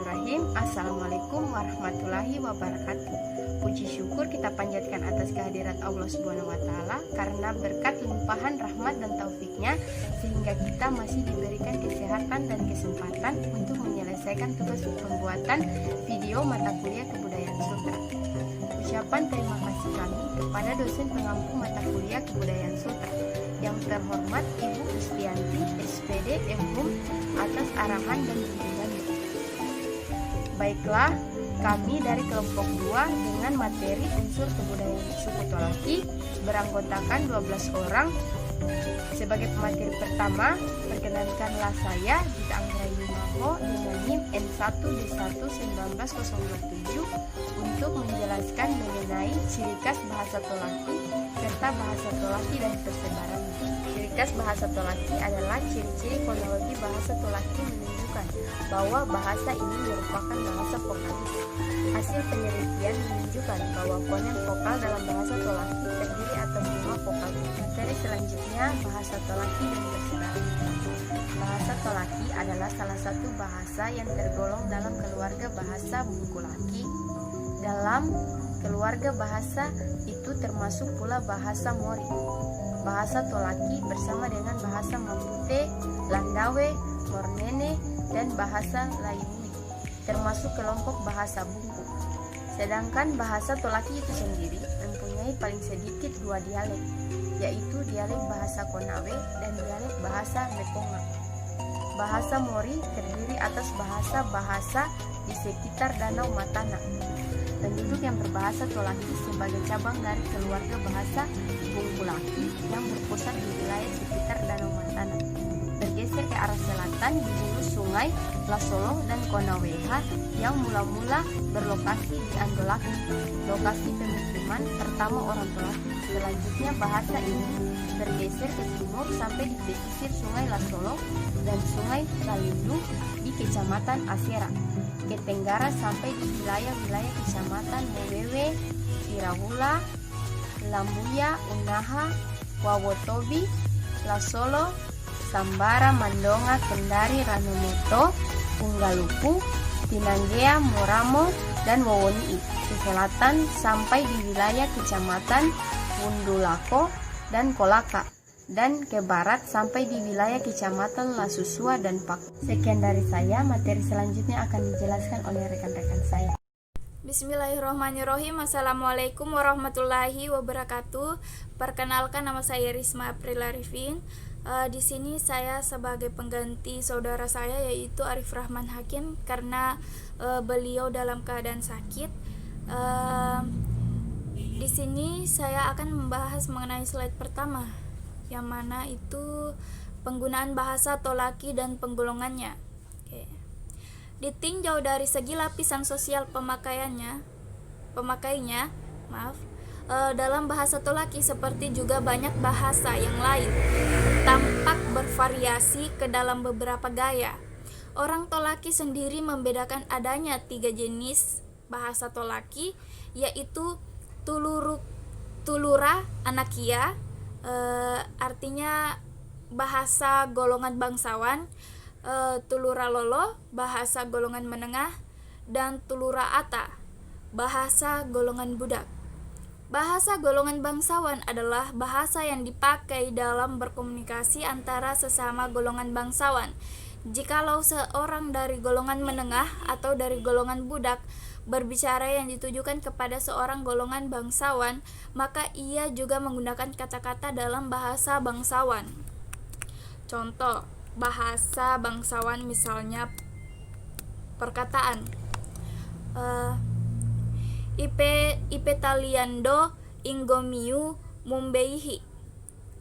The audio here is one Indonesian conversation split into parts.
Bismillahirrahmanirrahim. Assalamualaikum warahmatullahi wabarakatuh. Puji syukur kita panjatkan atas kehadirat Allah Subhanahu wa Ta'ala, karena berkat limpahan rahmat dan taufiknya sehingga kita masih diberikan kesehatan dan kesempatan untuk menyelesaikan tugas pembuatan video mata kuliah Kebudayaan Sutra. Ucapan terima kasih kami kepada dosen pengampu mata kuliah Kebudayaan Sutra yang terhormat Ibu Kristianti SPD MHUM atas arahan dan bimbingannya. Baiklah, kami dari kelompok 2 dengan materi unsur kebudayaan suku Tolaki beranggotakan 12 orang. Sebagai pemateri pertama, perkenankanlah saya Gita Anggraini Maho dengan NIM N1D1 19027 untuk menjelaskan mengenai ciri khas bahasa Tolaki serta bahasa Tolaki dan persebarannya. Ciri khas bahasa Tolaki adalah ciri-ciri fonologi bahasa Tolaki menunjukkan bahwa bahasa ini merupakan bahasa vokalis. Hasil penelitian menunjukkan bahwa fonem vokal dalam bahasa Tolaki terdiri atas 5 vokal. Materi selanjutnya bahasa Tolaki dan persebarannya. Bahasa Tolaki adalah salah satu bahasa yang tergolong dalam keluarga bahasa Bungkulaki. Dalam keluarga bahasa itu termasuk pula bahasa Mori. Bahasa Tolaki bersama dengan bahasa Mambute, Landawe, Mornene, dan bahasa Lainui termasuk kelompok bahasa Bungku. Sedangkan bahasa Tolaki itu sendiri mempunyai paling sedikit 2 dialek, yaitu dialek bahasa Konawe dan dialek bahasa Mekonga. Bahasa Mori terdiri atas bahasa-bahasa di sekitar Danau Matana. Penduduk yang berbahasa Tolaki sebagai cabang dari keluarga bahasa Bungkulaki yang berpusat di wilayah sekitar Danau Matana. Bergeser ke arah selatan di hulu sungai Lasolo dan Konaweha yang mula-mula berlokasi di Andolaki, lokasi pemukiman pertama orang Tolaki. Selanjutnya bahasa ini bergeser ke timur sampai di pesisir sungai Lasolo dan sungai Lalindu di kecamatan Asera, ke tenggara sampai di wilayah-wilayah kecamatan Mewewe, Tirawula, Lambuya, Unaha, Wawotobi, Lasolo, Sambara, Mandonga, Kendari, Ranomoto, Unggalupu, Pinanggea, Moramo, dan Wowonii, ke selatan sampai di wilayah kecamatan Wundulako dan Kolaka, dan ke barat sampai di wilayah kecamatan Lasusua dan Paku. Sekian dari saya, materi selanjutnya akan dijelaskan oleh rekan-rekan saya. Bismillahirrahmanirrahim. Assalamualaikum warahmatullahi wabarakatuh. Perkenalkan, nama saya Risma Aprila Arifin. Di sini saya sebagai pengganti saudara saya yaitu Arif Rahman Hakim karena beliau dalam keadaan sakit. Di sini saya akan membahas mengenai slide pertama, yang mana itu penggunaan bahasa Tolaki dan penggolongannya. Oke. Ditinjau dari segi lapisan sosial pemakainya, dalam bahasa Tolaki seperti juga banyak bahasa yang lain tampak bervariasi ke dalam beberapa gaya. Orang Tolaki sendiri membedakan adanya 3 jenis bahasa Tolaki, yaitu Tulura Anakia, artinya bahasa golongan bangsawan, Tulura Lolo, bahasa golongan menengah, dan Tulura Ata, bahasa golongan budak. Bahasa golongan bangsawan adalah bahasa yang dipakai dalam berkomunikasi antara sesama golongan bangsawan. Jikalau seorang dari golongan menengah atau dari golongan budak berbicara yang ditujukan kepada seorang golongan bangsawan, maka ia juga menggunakan kata-kata dalam bahasa bangsawan. Contoh bahasa bangsawan misalnya perkataan Ipe taliando ingomiu mumbeihi,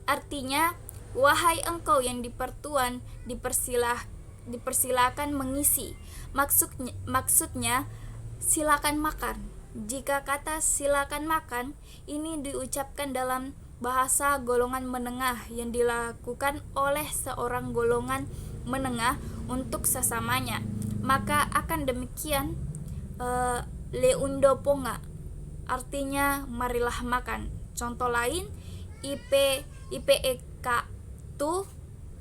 artinya wahai engkau yang dipertuan, dipersilakan mengisi. Maksudnya silakan makan. Jika kata silakan makan ini diucapkan dalam bahasa golongan menengah yang dilakukan oleh seorang golongan menengah untuk sesamanya, maka akan demikian leundo ponga, artinya marilah makan. Contoh lain ipeka tu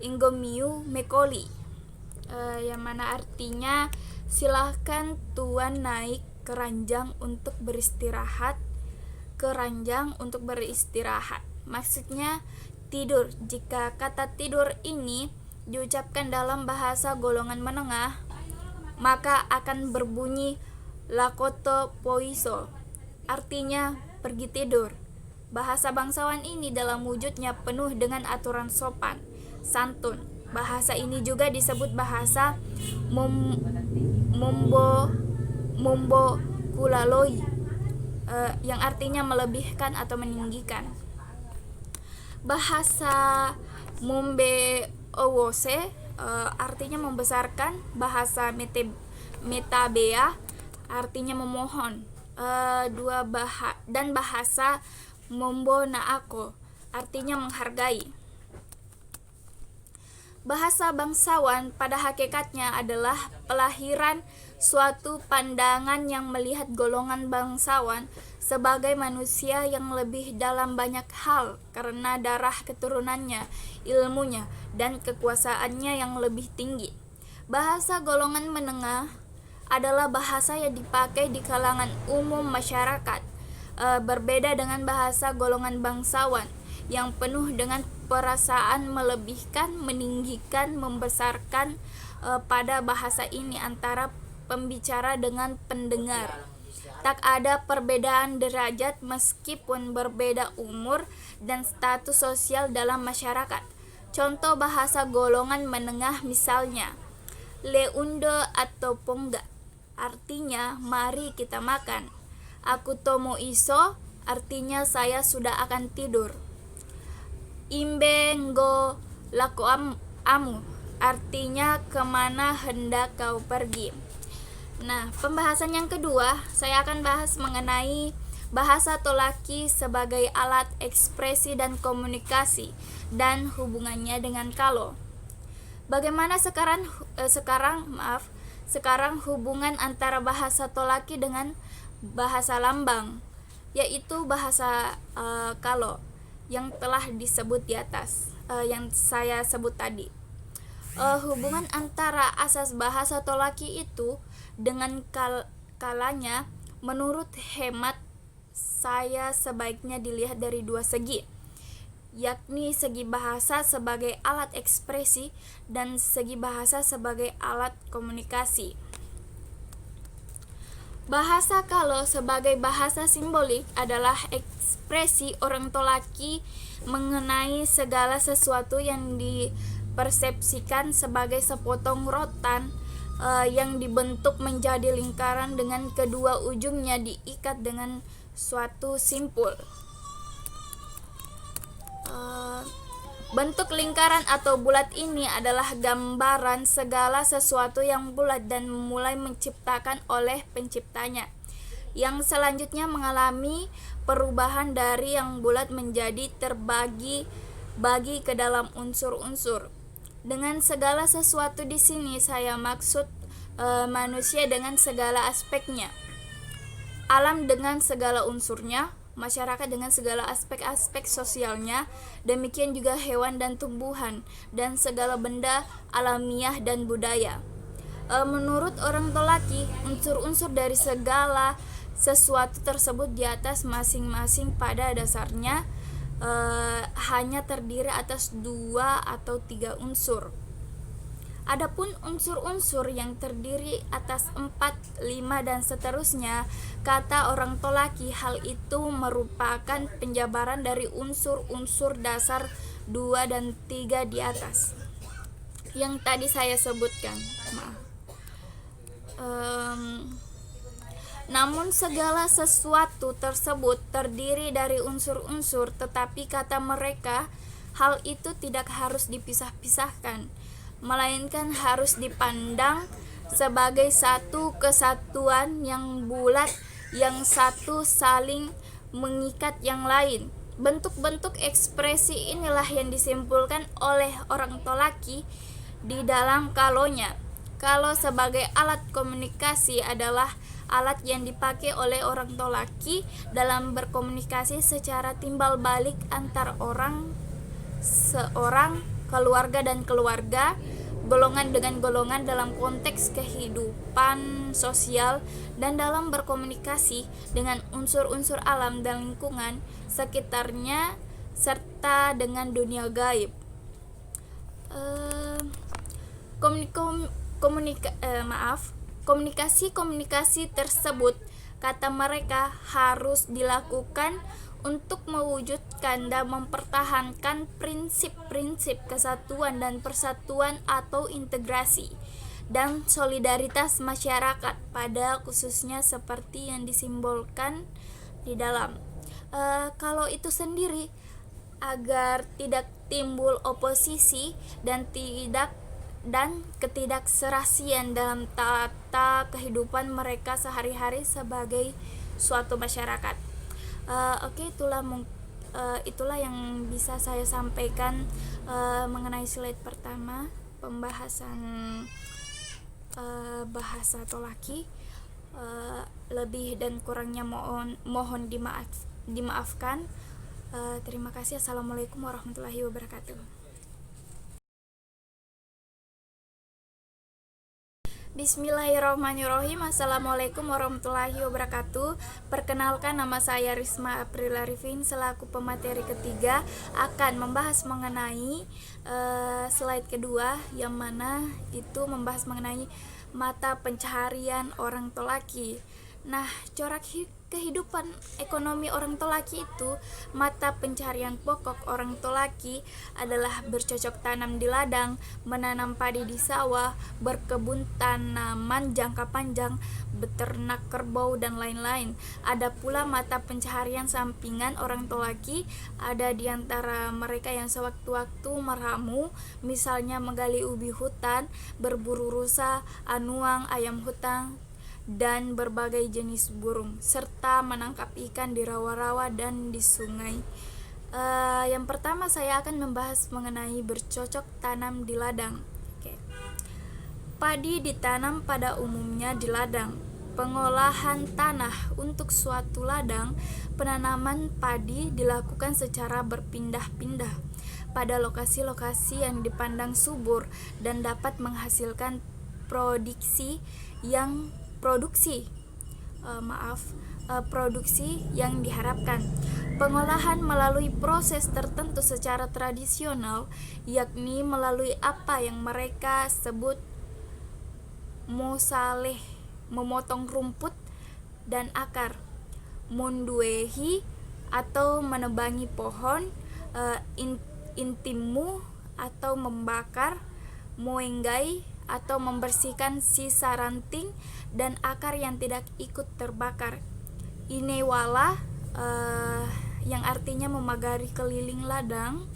ingomiu mekoli, yang mana artinya Silahkan Tuan naik ke ranjang untuk beristirahat. Maksudnya tidur. Jika kata tidur ini diucapkan dalam bahasa golongan menengah, maka akan berbunyi lakoto poiso, artinya pergi tidur. Bahasa bangsawan ini dalam wujudnya penuh dengan aturan sopan, santun. Bahasa ini juga disebut bahasa mombo kulaloi, yang artinya melebihkan atau meninggikan. Bahasa mombe owose artinya membesarkan. Bahasa metabea artinya memohon. Dan bahasa mombo naako artinya menghargai. Bahasa bangsawan pada hakikatnya adalah pelahiran suatu pandangan yang melihat golongan bangsawan sebagai manusia yang lebih dalam banyak hal karena darah keturunannya, ilmunya, dan kekuasaannya yang lebih tinggi. Bahasa golongan menengah adalah bahasa yang dipakai di kalangan umum masyarakat, berbeda dengan bahasa golongan bangsawan yang penuh dengan perasaan melebihkan, meninggikan, membesarkan. Pada bahasa ini antara pembicara dengan pendengar tak ada perbedaan derajat meskipun berbeda umur dan status sosial dalam masyarakat. Contoh bahasa golongan menengah misalnya leunde atau pongga, artinya mari kita makan. Aku tomo iso, artinya saya sudah akan tidur. Imbe nggo lako amu, artinya kemana hendak kau pergi. Nah, pembahasan yang kedua, saya akan bahas mengenai bahasa tolaki sebagai alat ekspresi dan komunikasi dan hubungannya dengan kalo. Bagaimana sekarang hubungan antara bahasa tolaki dengan bahasa lambang, yaitu bahasa kalo yang telah disebut di atas, yang saya sebut tadi. Hubungan antara asas bahasa tolaki itu dengan kalanya menurut hemat saya sebaiknya dilihat dari dua segi, yakni segi bahasa sebagai alat ekspresi dan segi bahasa sebagai alat komunikasi. Bahasa kalo sebagai bahasa simbolik adalah ekspresi orang tolaki mengenai segala sesuatu yang dipersepsikan sebagai sepotong rotan yang dibentuk menjadi lingkaran dengan kedua ujungnya diikat dengan suatu simpul. Bentuk lingkaran atau bulat ini adalah gambaran segala sesuatu yang bulat dan mulai menciptakan oleh penciptanya, yang selanjutnya mengalami perubahan dari yang bulat menjadi terbagi-bagi ke dalam unsur-unsur. Dengan segala sesuatu di sini saya maksud manusia dengan segala aspeknya, alam dengan segala unsurnya, masyarakat dengan segala aspek-aspek sosialnya, demikian juga hewan dan tumbuhan, dan segala benda alamiah dan budaya. Menurut orang tolaki, unsur-unsur dari segala sesuatu tersebut di atas masing-masing pada dasarnya hanya terdiri atas 2 atau 3 unsur. Adapun unsur-unsur yang terdiri atas 4, 5 dan seterusnya, kata orang tolaki, hal itu merupakan penjabaran dari unsur-unsur dasar 2 dan 3 di atas yang tadi saya sebutkan. Namun segala sesuatu tersebut terdiri dari unsur-unsur, tetapi kata mereka, hal itu tidak harus dipisah-pisahkan, melainkan harus dipandang sebagai satu kesatuan yang bulat, yang satu saling mengikat yang lain. Bentuk-bentuk ekspresi inilah yang disimpulkan oleh orang tolaki di dalam kalonya. Kalo sebagai alat komunikasi adalah alat yang dipakai oleh orang tolaki dalam berkomunikasi secara timbal balik antar orang, seorang, keluarga dan keluarga, golongan dengan golongan dalam konteks kehidupan sosial dan dalam berkomunikasi dengan unsur-unsur alam dan lingkungan sekitarnya serta dengan dunia gaib. Komunikasi tersebut, kata mereka, harus dilakukan untuk mewujudkan dan mempertahankan prinsip-prinsip kesatuan dan persatuan atau integrasi dan solidaritas masyarakat, pada khususnya seperti yang disimbolkan di dalam. Kalau itu sendiri, agar tidak timbul oposisi dan ketidakserasian dalam tata kehidupan mereka sehari-hari sebagai suatu masyarakat. Itulah yang bisa saya sampaikan mengenai slide pertama, pembahasan bahasa Tolaki. Lebih dan kurangnya mohon dimaafkan. Terima kasih. Assalamualaikum warahmatullahi wabarakatuh. Bismillahirrahmanirrahim. Assalamualaikum warahmatullahi wabarakatuh. Perkenalkan, nama saya Risma April Arifin selaku pemateri ketiga akan membahas mengenai slide kedua, yang mana itu membahas mengenai mata pencaharian orang Tolaki. Nah, corak kehidupan ekonomi orang Tolaki itu, mata pencaharian pokok orang Tolaki adalah bercocok tanam di ladang, menanam padi di sawah, berkebun tanaman jangka panjang, beternak kerbau, dan lain-lain. Ada pula mata pencaharian sampingan orang Tolaki, ada di antara mereka yang sewaktu-waktu meramu, misalnya menggali ubi hutan, berburu rusa, anuang, ayam hutan, dan berbagai jenis burung, serta menangkap ikan di rawa-rawa dan di sungai. Yang pertama saya akan membahas mengenai bercocok tanam di ladang. Padi ditanam pada umumnya di ladang. Pengolahan tanah untuk suatu ladang, penanaman padi dilakukan secara berpindah-pindah pada lokasi-lokasi yang dipandang subur dan dapat menghasilkan produksi yang diharapkan. Pengolahan melalui proses tertentu secara tradisional, yakni melalui apa yang mereka sebut mosaleh, memotong rumput dan akar, munduehi atau menebangi pohon, intimu atau membakar, moenggai atau membersihkan sisa ranting dan akar yang tidak ikut terbakar, inewala yang artinya memagari keliling ladang.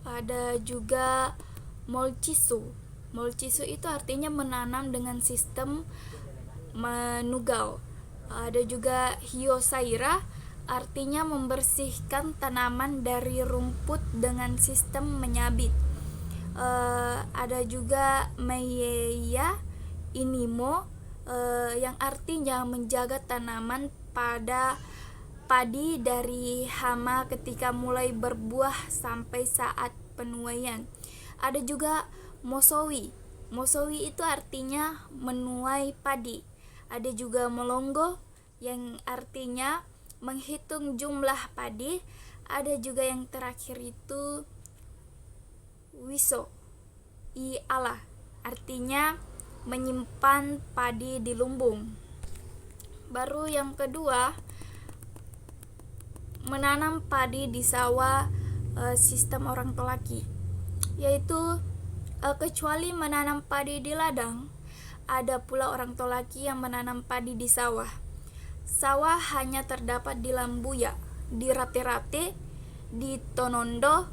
Ada juga molcisu. Molcisu itu artinya menanam dengan sistem menugal. Ada juga hiosaira, artinya membersihkan tanaman dari rumput dengan sistem menyabit. Ada juga meyeya inimo, yang artinya menjaga tanaman pada padi dari hama ketika mulai berbuah sampai saat penuaian. Ada juga mosowi. Mosowi itu artinya menuai padi. Ada juga molonggo yang artinya menghitung jumlah padi. Ada juga yang terakhir itu wiso ialah artinya menyimpan padi di lumbung. Baru yang kedua, menanam padi di sawah, sistem orang Tolaki, yaitu kecuali menanam padi di ladang, ada pula orang Tolaki yang menanam padi di sawah. Sawah hanya terdapat di Lambuya, di Rate-Rate, di Tonondo,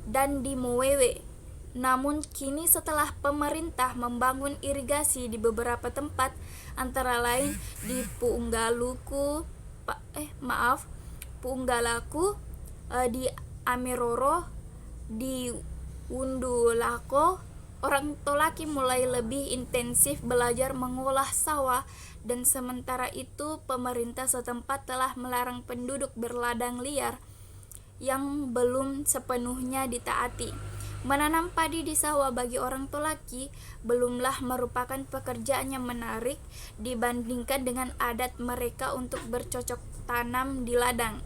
dan di Mowewe. Namun kini setelah pemerintah membangun irigasi di beberapa tempat, antara lain di Puunggalaku, di Ameroro, di Wundulako, orang Tolaki mulai lebih intensif belajar mengolah sawah, dan sementara itu pemerintah setempat telah melarang penduduk berladang liar yang belum sepenuhnya ditaati. Menanam padi di sawah bagi orang Tolaki belumlah merupakan pekerjaan yang menarik dibandingkan dengan adat mereka untuk bercocok tanam di ladang.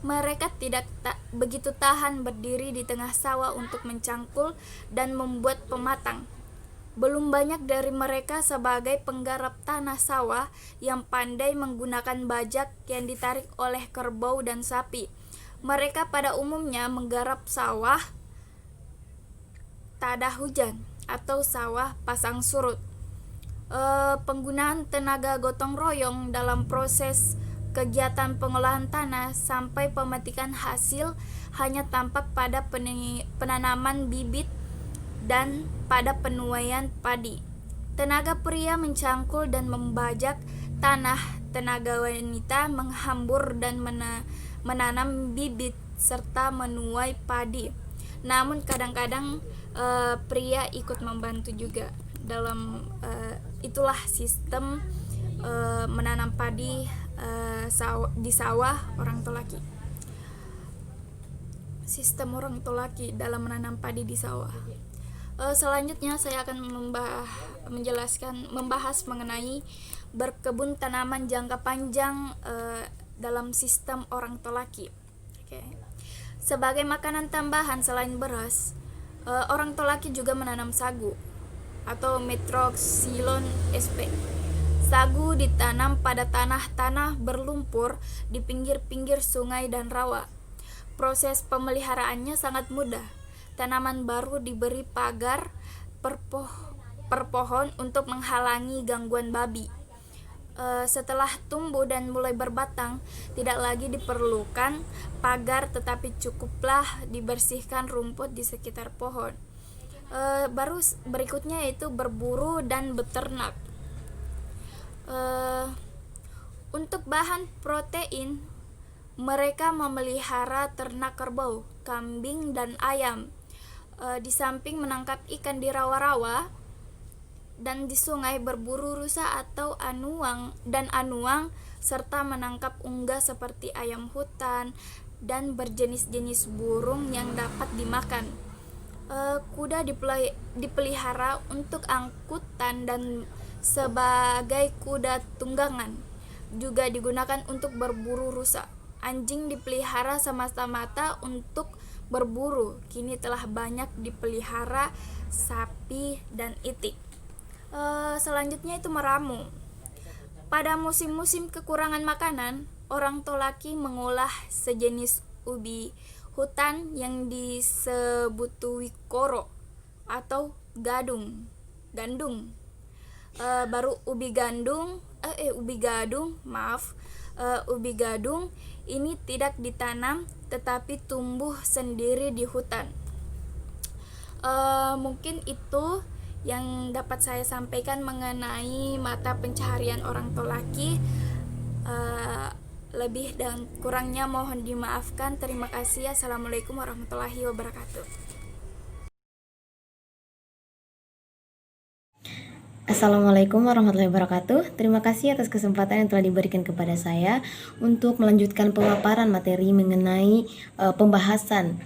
Mereka tidak begitu tahan berdiri di tengah sawah untuk mencangkul dan membuat pematang. Belum banyak dari mereka sebagai penggarap tanah sawah yang pandai menggunakan bajak yang ditarik oleh kerbau dan sapi. Mereka pada umumnya menggarap sawah tada hujan atau sawah pasang surut. Penggunaan tenaga gotong royong dalam proses kegiatan pengolahan tanah sampai pemetikan hasil hanya tampak pada penanaman bibit dan pada penuaian padi. Tenaga pria mencangkul dan membajak tanah, tenaga wanita menghambur dan menanam bibit serta menuai padi. Namun kadang-kadang pria ikut membantu juga dalam itulah sistem menanam padi di sawah orang Tolaki. Sistem orang Tolaki dalam menanam padi di sawah. Selanjutnya saya akan membahas mengenai berkebun tanaman jangka panjang dalam sistem orang Tolaki. Sebagai makanan tambahan selain beras, orang Tolaki juga menanam sagu atau Metroxylon sp. Sagu ditanam pada tanah-tanah berlumpur di pinggir-pinggir sungai dan rawa. Proses pemeliharaannya sangat mudah. Tanaman baru diberi pagar per pohon untuk menghalangi gangguan babi. Setelah tumbuh dan mulai berbatang, tidak lagi diperlukan pagar, tetapi cukuplah dibersihkan rumput di sekitar pohon. Baru berikutnya yaitu berburu dan beternak. Untuk bahan protein, mereka memelihara ternak kerbau, kambing, dan ayam. Di samping menangkap ikan di rawa-rawa dan di sungai, berburu rusa atau anuang serta menangkap unggas seperti ayam hutan dan berjenis-jenis burung yang dapat dimakan. Kuda dipelihara untuk angkutan dan sebagai kuda tunggangan, juga digunakan untuk berburu rusa. Anjing dipelihara semata-mata untuk berburu, kini telah banyak dipelihara sapi dan itik. Selanjutnya itu meramu. Pada musim-musim kekurangan makanan, orang Tolaki mengolah sejenis ubi hutan yang disebut wikoro atau gandung. Ubi gadung ini tidak ditanam tetapi tumbuh sendiri di hutan. Mungkin itu yang dapat saya sampaikan mengenai mata pencaharian orang Tolaki. Lebih dan kurangnya mohon dimaafkan. Terima kasih. Assalamualaikum warahmatullahi wabarakatuh. Assalamualaikum warahmatullahi wabarakatuh. Terima kasih atas kesempatan yang telah diberikan kepada saya untuk melanjutkan pemaparan materi mengenai pembahasan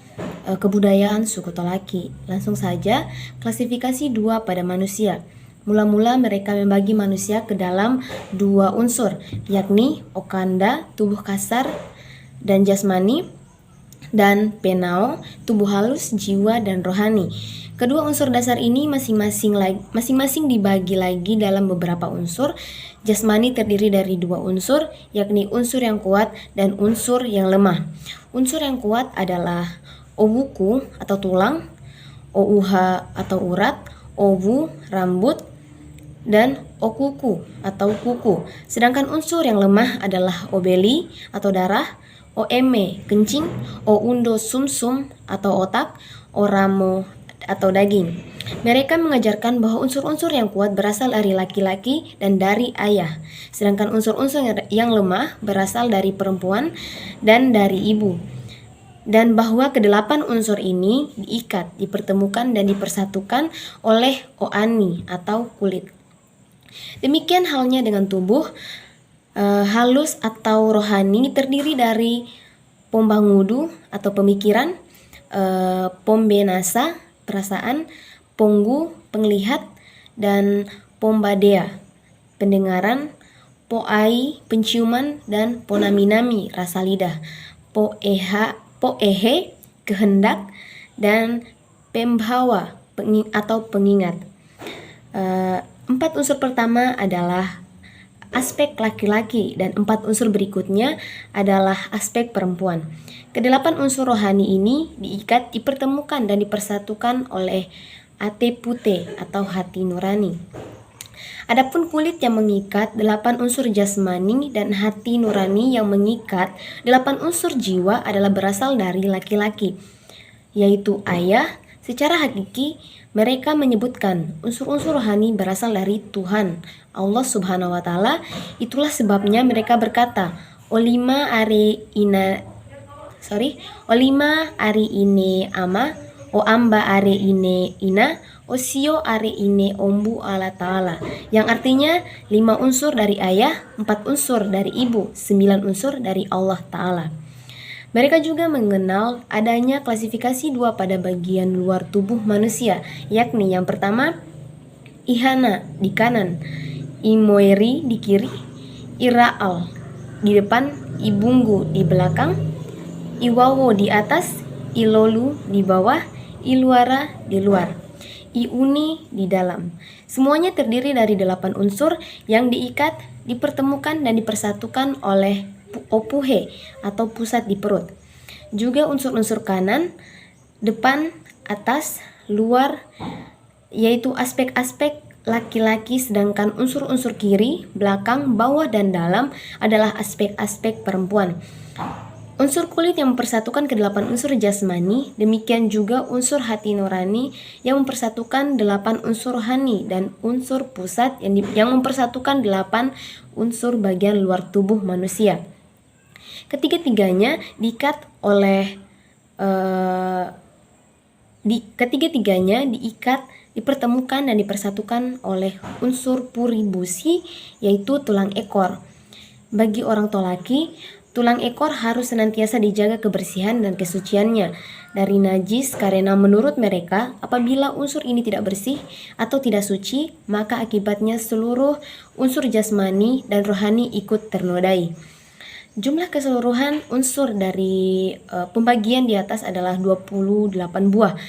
kebudayaan suku Tolaki. Langsung saja, klasifikasi dua pada manusia. Mula-mula mereka membagi manusia ke dalam dua unsur, yakni okanda, tubuh kasar dan jasmani, dan penao, tubuh halus, jiwa dan rohani. Kedua unsur dasar ini masing-masing dibagi lagi dalam beberapa unsur. Jasmani terdiri dari dua unsur, yakni unsur yang kuat dan unsur yang lemah. Unsur yang kuat adalah owuku atau tulang, ouha atau urat, owu rambut, dan okuku atau kuku. Sedangkan unsur yang lemah adalah obeli atau darah, oeme kencing, oundo sumsum atau otak, oramo atau daging. Mereka mengajarkan bahwa unsur-unsur yang kuat berasal dari laki-laki dan dari ayah, sedangkan unsur-unsur yang lemah berasal dari perempuan dan dari ibu. Dan bahwa kedelapan unsur ini diikat, dipertemukan dan dipersatukan oleh oani atau kulit. Demikian halnya dengan tubuh halus atau rohani terdiri dari pombangudu atau pemikiran, pombenasa perasaan, ponggu, penglihat, dan pombadea, pendengaran, poai, penciuman, dan ponaminami, rasa lidah, poehe, kehendak, dan pembawa, atau pengingat. 4 unsur pertama adalah aspek laki-laki dan 4 unsur berikutnya adalah aspek perempuan. Kedelapan unsur rohani ini diikat, dipertemukan, dan dipersatukan oleh ate pute atau hati nurani. Adapun kulit yang mengikat 8 unsur jasmani dan hati nurani yang mengikat 8 unsur jiwa adalah berasal dari laki-laki, yaitu ayah. Secara hakiki, mereka menyebutkan unsur-unsur rohani berasal dari Tuhan, Allah Subhanahu wa Ta'ala. Itulah sebabnya mereka berkata, Olima ari ine ama, o amba ari ine ina, o sio ari ine ombu Allah Ta'ala. Yang artinya 5 unsur dari ayah, 4 unsur dari ibu, 9 unsur dari Allah Ta'ala. Mereka juga mengenal adanya klasifikasi 2 pada bagian luar tubuh manusia, yakni yang pertama, ihana di kanan, imoeri di kiri, iraal di depan, ibunggu di belakang, iwawo di atas, ilolu di bawah, iluara di luar, iuni di dalam. Semuanya terdiri dari 8 unsur yang diikat, dipertemukan, dan dipersatukan oleh opuhe atau pusat di perut. Juga unsur-unsur kanan, depan, atas, luar, yaitu aspek-aspek laki-laki, sedangkan unsur-unsur kiri, belakang, bawah, dan dalam adalah aspek-aspek perempuan. Unsur kulit yang mempersatukan ke-8 unsur jasmani, demikian juga unsur hati nurani yang mempersatukan 8 unsur rohani, dan unsur pusat yang mempersatukan 8 unsur bagian luar tubuh manusia. Ketiga-tiganya diikat, dipertemukan, dan dipersatukan oleh unsur puribusi, yaitu tulang ekor. Bagi orang tua laki, tulang ekor harus senantiasa dijaga kebersihan dan kesuciannya dari najis, karena menurut mereka apabila unsur ini tidak bersih atau tidak suci, maka akibatnya seluruh unsur jasmani dan rohani ikut ternodai. Jumlah keseluruhan unsur dari pembagian di atas adalah 28 buah.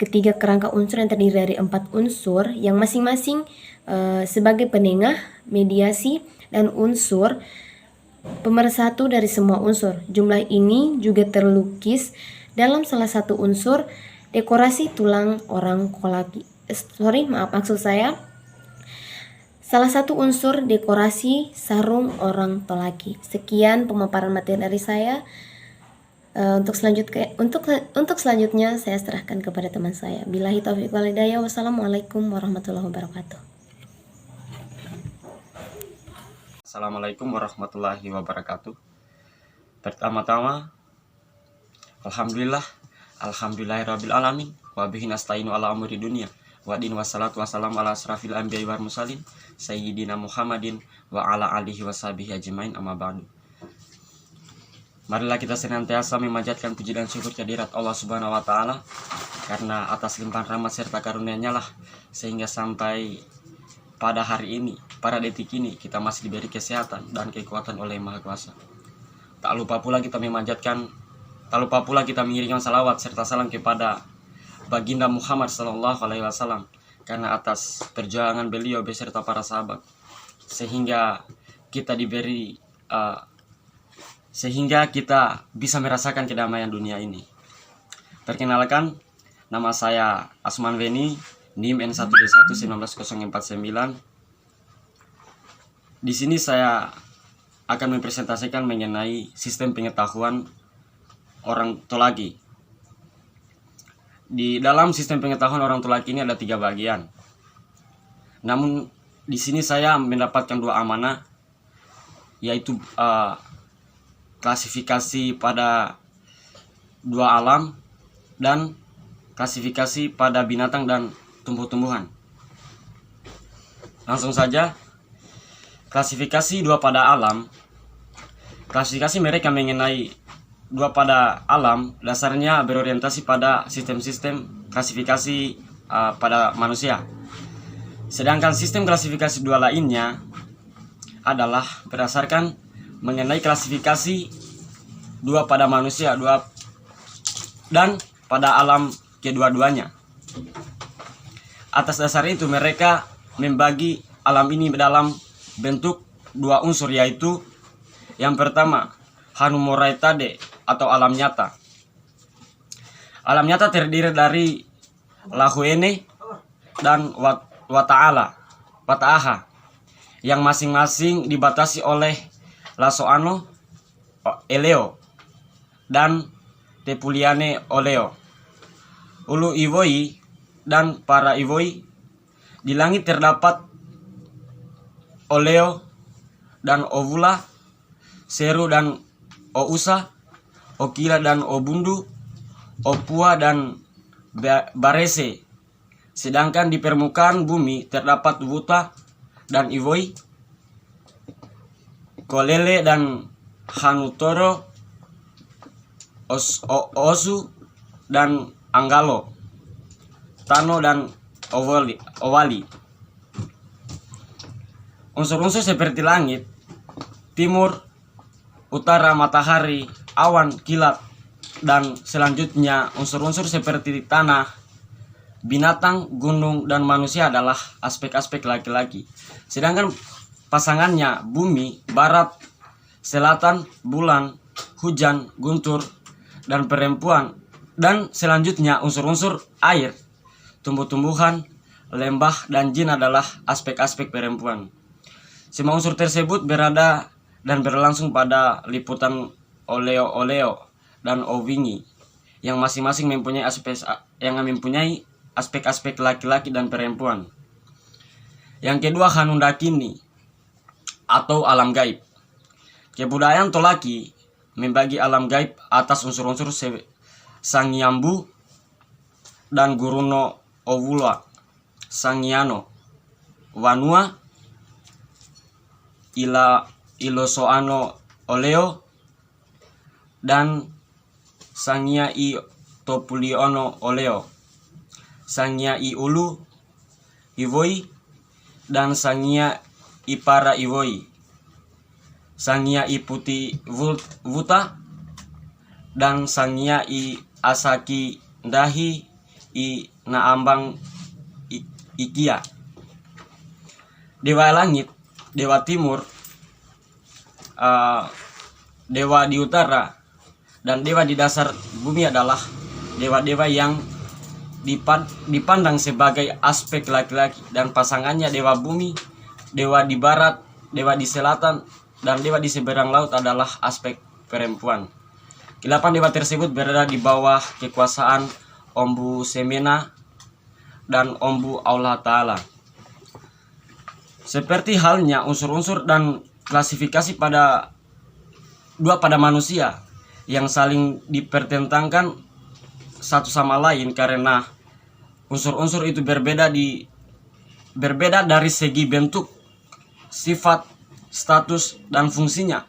Ketiga kerangka unsur yang terdiri dari 4 unsur yang masing-masing sebagai penengah, mediasi, dan unsur pemersatu dari semua unsur. Jumlah ini juga terlukis dalam salah satu unsur dekorasi tulang orang kolaki. Salah satu unsur dekorasi sarung orang tolaki. Sekian pemaparan materi dari saya. Untuk selanjutnya saya serahkan kepada teman saya. Billahi taufiq wal hidayah. Wassalamualaikum warahmatullahi wabarakatuh. Assalamualaikum warahmatullahi wabarakatuh. Pertama-tama, alhamdulillahirabbil alamin wa bihi nasta'inu ala umuri dunya wa din wassalatu wassalamu ala asrafil anbiya'i wal mursalin sayyidina Muhammadin wa ala alihi washabihi ajmain, amma ba'du. Marilah kita senantiasa memanjatkan puji dan syukur kehadirat Allah Subhanahu wa Ta'ala, karena atas limpahan rahmat serta karunia-Nya lah sehingga sampai pada hari ini, pada detik ini, kita masih diberi kesehatan dan kekuatan oleh Maha Kuasa. Tak lupa pula kita mengirimkan salawat serta salam kepada Baginda Muhammad SAW, karena atas perjuangan beliau beserta para sahabat sehingga kita bisa merasakan kedamaian dunia ini. Perkenalkan, nama saya Asman Veni, NIM N1D11949. Di sini saya akan mempresentasikan mengenai sistem pengetahuan orang tolaki. Di dalam sistem pengetahuan orang tolaki ini ada 3 bagian. Namun di sini saya mendapatkan 2 amanah, yaitu klasifikasi pada 2 alam dan klasifikasi pada binatang dan tumbuh-tumbuhan. Langsung saja, klasifikasi 2 pada alam. Klasifikasi mereka mengenai 2 pada alam dasarnya berorientasi pada sistem-sistem klasifikasi pada manusia. Sedangkan sistem klasifikasi dua lainnya adalah berdasarkan mengenai klasifikasi dua pada manusia, dua dan pada alam kedua-duanya. Atas dasar itu mereka membagi alam ini dalam bentuk dua unsur, yaitu yang pertama Hanumoraitade atau alam nyata. Alam nyata terdiri dari Lahuene dan Wata'aha yang masing-masing dibatasi oleh Lasoano Eleo dan Tepuliane Oleo. Ulu Ivoi dan para Ivoi. Di langit terdapat Oleo dan Ovula, Seru dan Ousa, Okila dan Obundu, Opua dan Barese. Sedangkan di permukaan bumi terdapat Wuta dan Ivoi, Kolele dan Hanutoro, Osu dan Anggalo, Tano dan Owali. Unsur-unsur seperti langit, timur, utara, matahari, awan, kilat, dan selanjutnya unsur-unsur seperti tanah, binatang, gunung, dan manusia adalah aspek-aspek laki-laki. Sedangkan pasangannya bumi, barat, selatan, bulan, hujan, guntur, dan perempuan. Dan selanjutnya unsur-unsur air, tumbuh-tumbuhan, lembah, dan jin adalah aspek-aspek perempuan. Semua unsur tersebut berada dan berlangsung pada liputan Oleo dan Owingi yang masing-masing mempunyai aspek-aspek laki-laki dan perempuan. Yang kedua Hanundakini atau alam gaib. Kebudayaan Tolaki membagi alam gaib atas unsur-unsur Sangyambu dan Guruno Ovula, Sangyano, Wanua, Ilosoano Oleo, dan Sangya I Topuliono Oleo, Sangya I Ulu Ivoi, dan Sangya I Para Ivoi, Sangya I Puti Wuta, dan Sangya I Asaki Dahi I Naambang Ikia. Dewa langit, dewa timur, dewa di utara, dan dewa di dasar bumi adalah dewa-dewa yang dipandang sebagai aspek laki-laki, dan pasangannya dewa bumi, dewa di barat, dewa di selatan, dan dewa di seberang laut adalah aspek perempuan. Kedelapan dewa tersebut berada di bawah kekuasaan Ombu Semena dan Ombu Allah Ta'ala. Seperti halnya unsur-unsur dan klasifikasi pada manusia yang saling dipertentangkan satu sama lain karena unsur-unsur itu berbeda dari segi bentuk, sifat, status, dan fungsinya.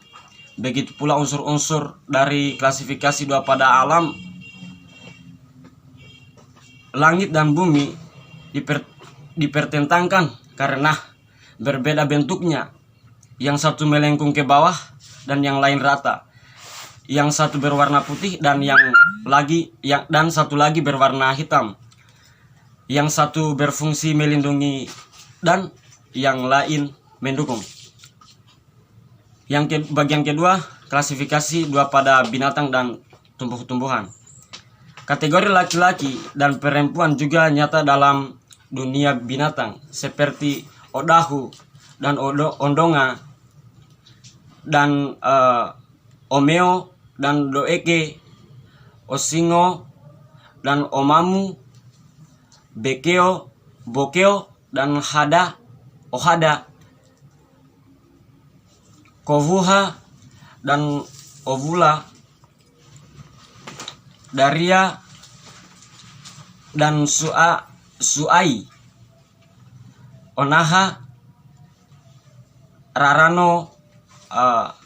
Begitu pula unsur-unsur dari klasifikasi dua pada alam langit dan bumi dipertentangkan karena berbeda bentuknya. Yang satu melengkung ke bawah dan yang lain rata. Yang satu berwarna putih dan dan satu lagi berwarna hitam. Yang satu berfungsi melindungi dan yang lain mendukung. Bagian kedua, klasifikasi dua pada binatang dan tumbuh-tumbuhan. Kategori laki-laki dan perempuan juga nyata dalam dunia binatang, seperti Odahu dan Ondonga dan Omeo dan Doeke, Osingo dan Omamu, Bekeo, Bokeo dan Ohada, Kovuha dan Ovula, Daria dan Suai, Onaha, Rarano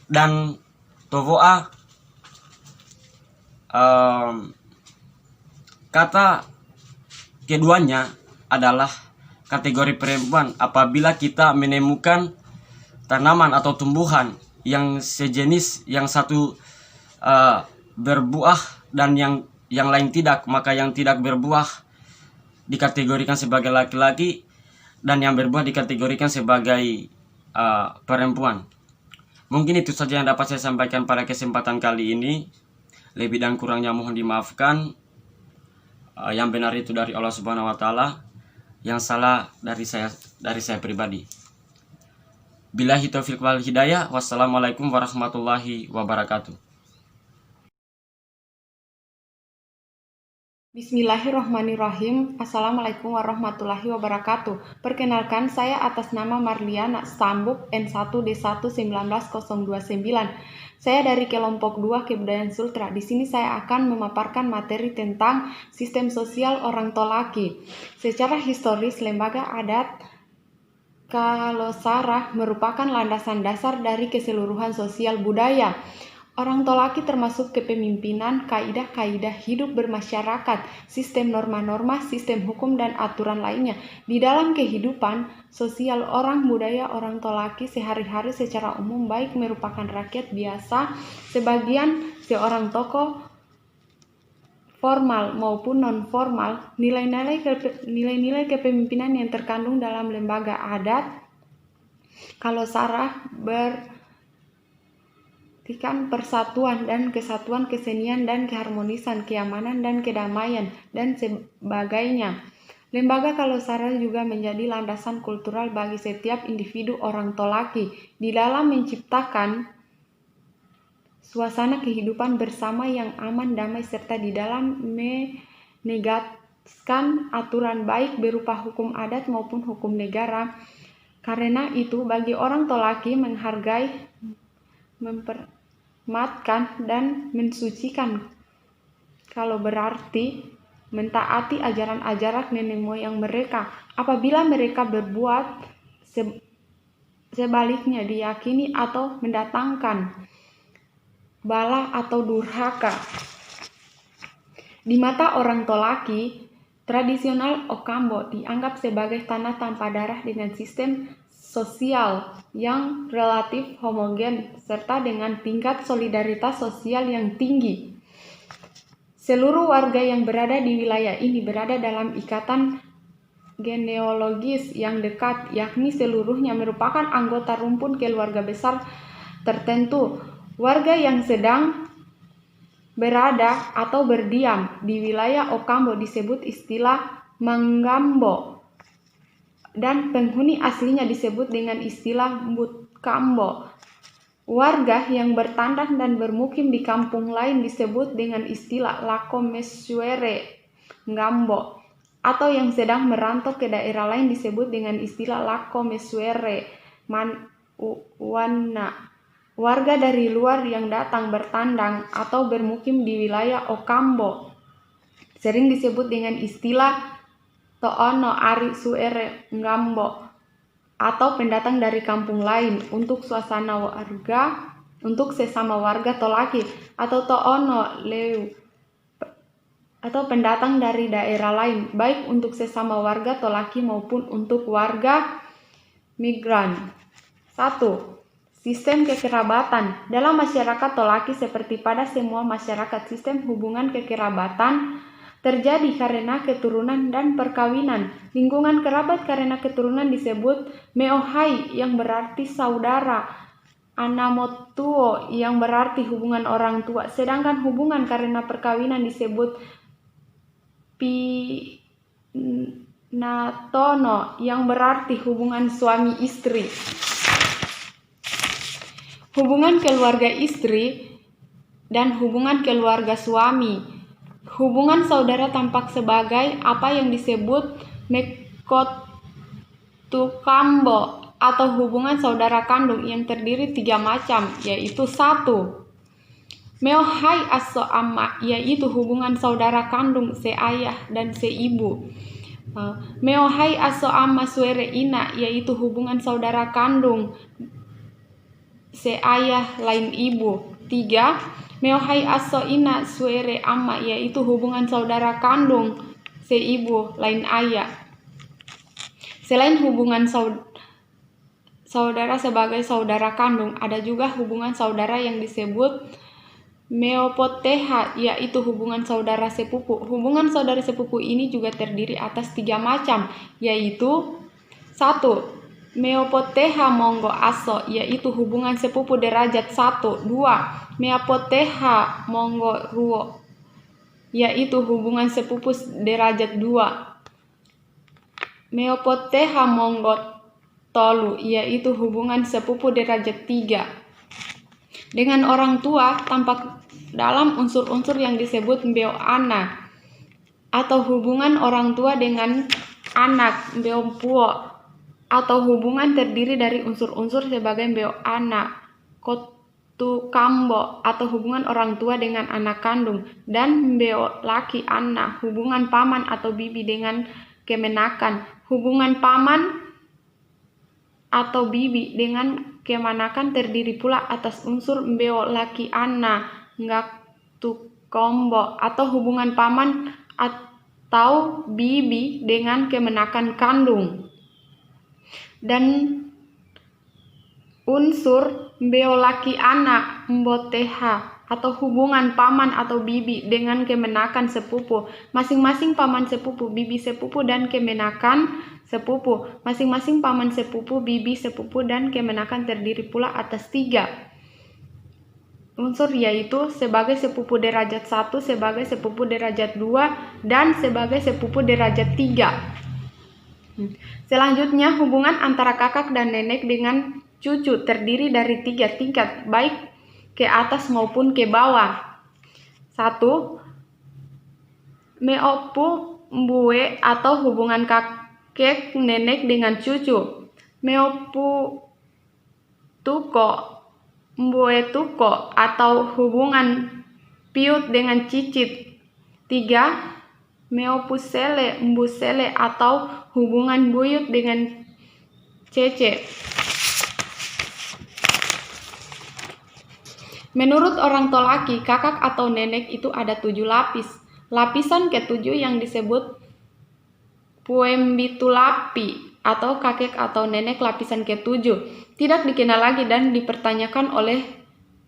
dan Tovoa, kata keduanya adalah kategori perempuan apabila kita menemukan tanaman atau tumbuhan yang sejenis, yang satu berbuah dan yang lain tidak, maka yang tidak berbuah dikategorikan sebagai laki-laki dan yang berbuah dikategorikan sebagai perempuan. Mungkin itu saja yang dapat saya sampaikan pada kesempatan kali ini. Lebih dan kurangnya mohon dimaafkan. Yang benar itu dari Allah Subhanahu wa taala, yang salah dari saya pribadi. Billahi taufiq wal hidayah. Wassalamualaikum warahmatullahi wabarakatuh. Bismillahirrahmanirrahim. Assalamualaikum warahmatullahi wabarakatuh. Perkenalkan, saya atas nama Marliana Stambuk N1D1 19.029. Saya dari kelompok 2 Kebudayaan Sultra. Di sini saya akan memaparkan materi tentang sistem sosial orang Tolaki. Secara historis, lembaga adat Kalosara merupakan landasan dasar dari keseluruhan sosial budaya. Orang Tolaki termasuk kepemimpinan, kaidah-kaidah hidup bermasyarakat, sistem norma-norma, sistem hukum, dan aturan lainnya. Di dalam kehidupan sosial orang budaya orang Tolaki sehari-hari secara umum baik merupakan rakyat biasa, sebagian seorang tokoh formal maupun non-formal. Nilai-nilai kepemimpinan yang terkandung dalam lembaga adat Kalosara persatuan dan kesatuan, kesenian dan keharmonisan, keamanan dan kedamaian, dan sebagainya. Lembaga Kalosara juga menjadi landasan kultural bagi setiap individu orang Tolaki di dalam menciptakan suasana kehidupan bersama yang aman, damai, serta di dalam menegaskan aturan baik berupa hukum adat maupun hukum negara. Karena itu, bagi orang Tolaki menghargai, mempermatkan, dan mensucikan kalau berarti mentaati ajaran-ajaran nenek moyang mereka. Apabila mereka berbuat sebaliknya, diyakini atau mendatangkan bala atau durhaka. Di mata orang Tolaki tradisional, Okambo dianggap sebagai tanah tanpa darah dengan sistem sosial yang relatif homogen serta dengan tingkat solidaritas sosial yang tinggi. Seluruh warga yang berada di wilayah ini berada dalam ikatan genealogis yang dekat, yakni seluruhnya merupakan anggota rumpun keluarga besar tertentu. Warga yang sedang berada atau berdiam di wilayah Okambo disebut istilah Manggambo, dan penghuni aslinya disebut dengan istilah Mutkambo. Warga yang bertandah dan bermukim di kampung lain disebut dengan istilah Lakomeswere Ngambo, atau yang sedang merantau ke daerah lain disebut dengan istilah Lakomeswere Manwana. Warga dari luar yang datang bertandang atau bermukim di wilayah Okambo sering disebut dengan istilah Toono Ari Suere Ngambo, atau pendatang dari kampung lain. Untuk sesama warga Tolaki atau Toono Leu, atau pendatang dari daerah lain, baik untuk sesama warga Tolaki maupun untuk warga migran. 1. Sistem kekerabatan. Dalam masyarakat Tolaki seperti pada semua masyarakat, sistem hubungan kekerabatan terjadi karena keturunan dan perkawinan. Lingkungan kerabat karena keturunan disebut meohai yang berarti saudara, anamotuo yang berarti hubungan orang tua, sedangkan hubungan karena perkawinan disebut pinatono yang berarti hubungan suami istri. Hubungan keluarga istri dan hubungan keluarga suami. Hubungan saudara tampak sebagai apa yang disebut mekotukambo atau hubungan saudara kandung yang terdiri 3 macam, yaitu 1. Meohai aso amma, yaitu hubungan saudara kandung seayah dan seibu. Meohai aso amma suere ina, yaitu hubungan saudara kandung seayah lain ibu. 3. Meohai aso ina suere amma, yaitu hubungan saudara kandung seibu lain ayah. Selain hubungan saudara sebagai saudara kandung, ada juga hubungan saudara yang disebut meopoteha, yaitu hubungan saudara sepupu. Hubungan saudara sepupu ini juga terdiri atas 3 macam, yaitu 1. Meopoteha monggo aso, yaitu hubungan sepupu derajat 1. 2. Meopoteha monggo ruo, yaitu hubungan sepupu derajat 2. Meopoteha monggo tolu, yaitu hubungan sepupu derajat 3. Dengan orang tua tampak dalam unsur-unsur yang disebut mbeo-ana, atau hubungan orang tua dengan anak, mbeo-puo, atau hubungan terdiri dari unsur-unsur sebagai mbeo-ana, kotu-kambo, atau hubungan orang tua dengan anak kandung, dan mbeo-laki ana, hubungan paman atau bibi dengan kemenakan. Hubungan paman atau bibi dengan kemanakan terdiri pula atas unsur mbeo-laki ana, ngaktu-kombo, atau hubungan paman atau bibi dengan kemenakan kandung. Dan unsur mbeo-laki ana, mboteha, atau hubungan paman atau bibi dengan kemenakan sepupu. Masing-masing paman sepupu, bibi sepupu, dan kemenakan sepupu. Masing-masing paman sepupu, bibi sepupu, dan kemenakan terdiri pula atas 3 unsur, yaitu sebagai sepupu derajat 1, sebagai sepupu derajat 2, dan sebagai sepupu derajat 3. Selanjutnya, hubungan antara kakak dan nenek dengan cucu terdiri dari 3 tingkat, baik ke atas maupun ke bawah. 1. Meopu mbue, atau hubungan kakek nenek dengan cucu. Meopu tuko mbue tuko, atau hubungan piut dengan cicit. 3. Meopu sele mbu sele, atau hubungan buyut dengan cece. Menurut orang Tolaki, kakak atau nenek itu ada 7 lapis. Lapisan ke-7 yang disebut puembitulapi, atau kakek atau nenek lapisan ke-7, tidak dikenal lagi dan dipertanyakan oleh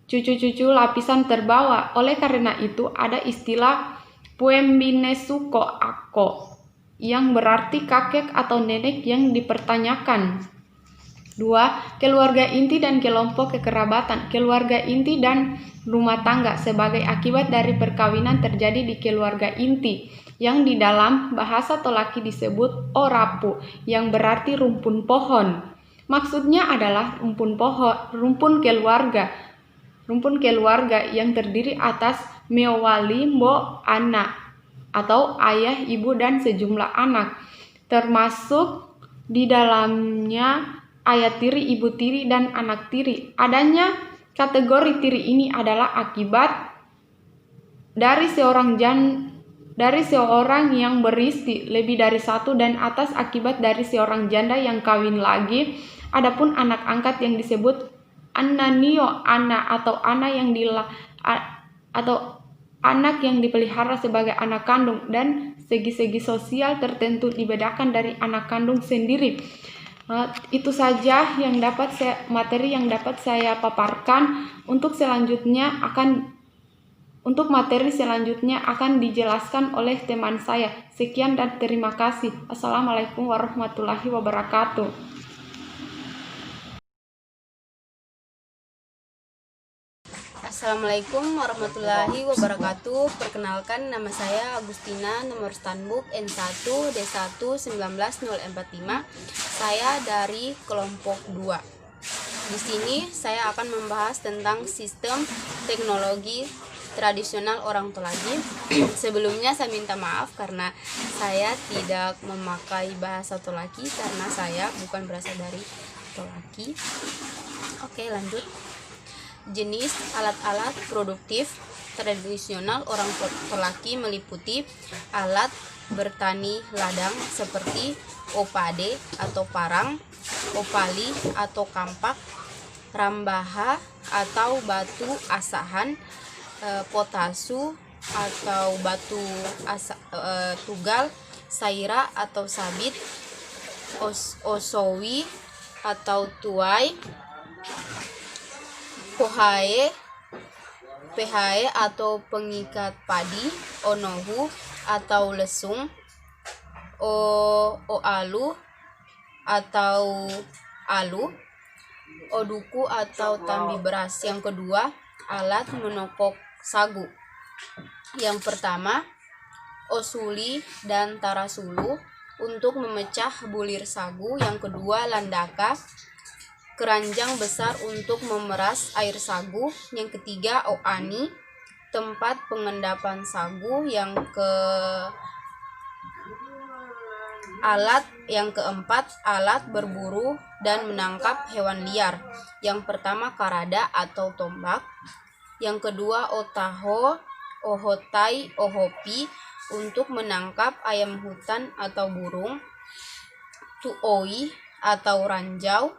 cucu-cucu lapisan terbawah. Oleh karena itu, ada istilah puembinesuko ako, yang berarti kakek atau nenek yang dipertanyakan. 2. Keluarga inti dan kelompok kekerabatan. Keluarga inti dan rumah tangga sebagai akibat dari perkawinan terjadi di keluarga inti, yang di dalam bahasa Tolaki disebut orapu, yang berarti rumpun pohon. Maksudnya adalah rumpun keluarga yang terdiri atas meowali mbo anak, atau ayah, ibu, dan sejumlah anak, termasuk di dalamnya ayah tiri, ibu tiri, dan anak tiri. Adanya kategori tiri ini adalah akibat dari seorang yang beristri lebih dari 1 dan atas akibat dari seorang janda yang kawin lagi. Adapun anak angkat yang disebut ananio ana, atau anak yang dipelihara sebagai anak kandung, dan segi-segi sosial tertentu dibedakan dari anak kandung sendiri. Itu saja materi yang dapat saya paparkan. Untuk materi selanjutnya akan dijelaskan oleh teman saya. Sekian dan terima kasih. Assalamualaikum warahmatullahi wabarakatuh. Assalamualaikum warahmatullahi wabarakatuh. Perkenalkan, nama saya Agustina, nomor Stanbook N1 D1 19045. Saya dari kelompok 2. Di sini saya akan membahas tentang sistem teknologi tradisional orang Tolaki. Sebelumnya saya minta maaf karena saya tidak memakai bahasa Tolaki karena saya bukan berasal dari Tolaki. Oke, lanjut. Jenis alat-alat produktif tradisional orang Tolaki meliputi alat bertani ladang seperti opade atau parang, opali atau kampak, rambaha atau batu asahan, potasu atau batu tugal, saira atau sabit, osowi atau tuai, PHE atau pengikat padi, onohu atau lesung, oalu atau alu, oduku atau tambi beras. Yang kedua, alat menokok sagu. Yang pertama, osuli dan tarasulu untuk memecah bulir sagu. Yang kedua, landaka, keranjang besar untuk memeras air sagu. Yang ketiga, oani, tempat pengendapan sagu. Yang keempat, alat berburu dan menangkap hewan liar. Yang pertama, karada atau tombak. Yang kedua, otaho, ohotai, ohopi untuk menangkap ayam hutan atau burung. Tuoi atau ranjau,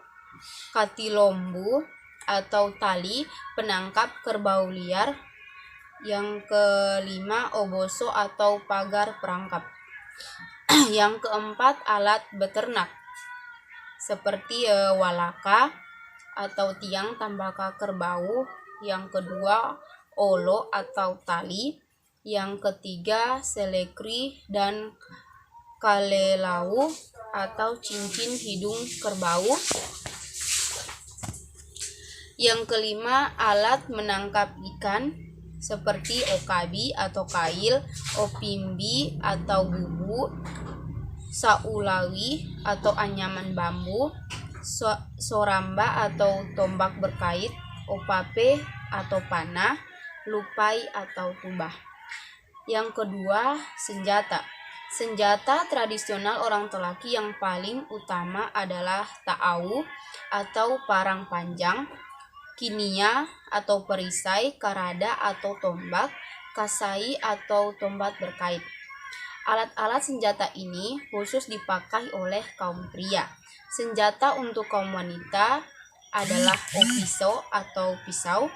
katilombu atau tali penangkap kerbau liar. Yang kelima, oboso atau pagar perangkap. Yang keempat, alat beternak seperti walaka atau tiang tambaka kerbau. Yang kedua, olo atau tali. Yang ketiga, selekri dan kalelau atau cincin hidung kerbau. Yang kelima, alat menangkap ikan seperti okabi atau kail, opimbi atau bubu, saulawi atau anyaman bambu, soramba atau tombak berkait, opape atau panah, lupai atau tubah. Yang kedua, senjata. Senjata tradisional orang Tolaki yang paling utama adalah ta'au atau parang panjang, kinia atau perisai, karada atau tombak, kasai atau tombak berkait. Alat-alat senjata ini khusus dipakai oleh kaum pria. Senjata untuk kaum wanita adalah opiso atau pisau.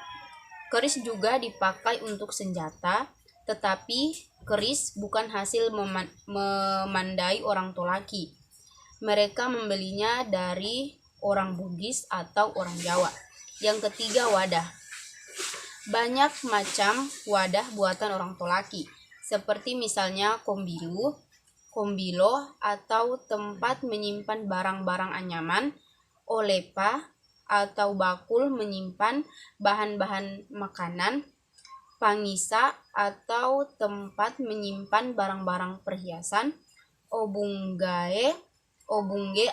Keris juga dipakai untuk senjata, tetapi keris bukan hasil memandai orang Tolaki. Mereka membelinya dari orang Bugis atau orang Jawa. Yang ketiga, wadah. Banyak macam wadah buatan orang Tolaki, seperti misalnya kombilu, kombilo atau tempat menyimpan barang-barang anyaman, olepa atau bakul menyimpan bahan-bahan makanan, pangisa atau tempat menyimpan barang-barang perhiasan, obungge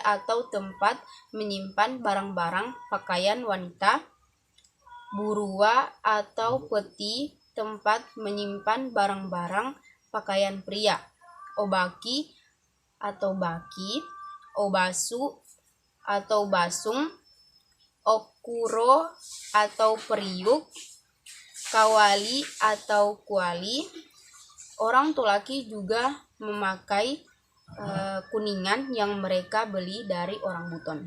atau tempat menyimpan barang-barang pakaian wanita, burua atau peti tempat menyimpan barang-barang pakaian pria, obaki atau baki, obasu atau basung, okuro atau periuk, kawali atau kuali. Orang Tolaki juga memakai kuningan yang mereka beli dari orang Buton.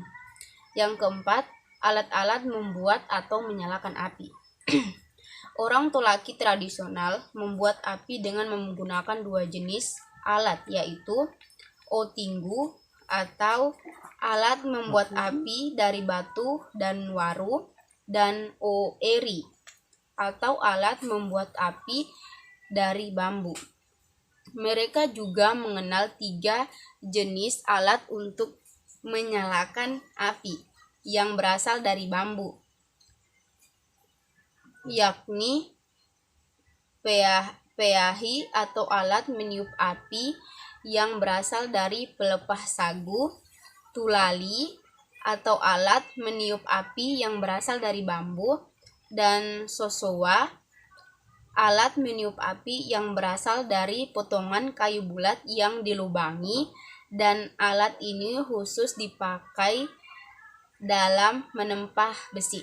Yang keempat, alat-alat membuat atau menyalakan api. Orang Tolaki tradisional membuat api dengan menggunakan dua jenis alat, yaitu otinggu atau alat membuat api dari batu dan waru, dan oeri atau alat membuat api dari bambu. Mereka juga mengenal 3 jenis alat untuk menyalakan api yang berasal dari bambu, yakni peahi atau alat meniup api yang berasal dari pelepah sagu, tulali atau alat meniup api yang berasal dari bambu, dan sosowa, alat meniup api yang berasal dari potongan kayu bulat yang dilubangi, dan alat ini khusus dipakai dalam menempah besi.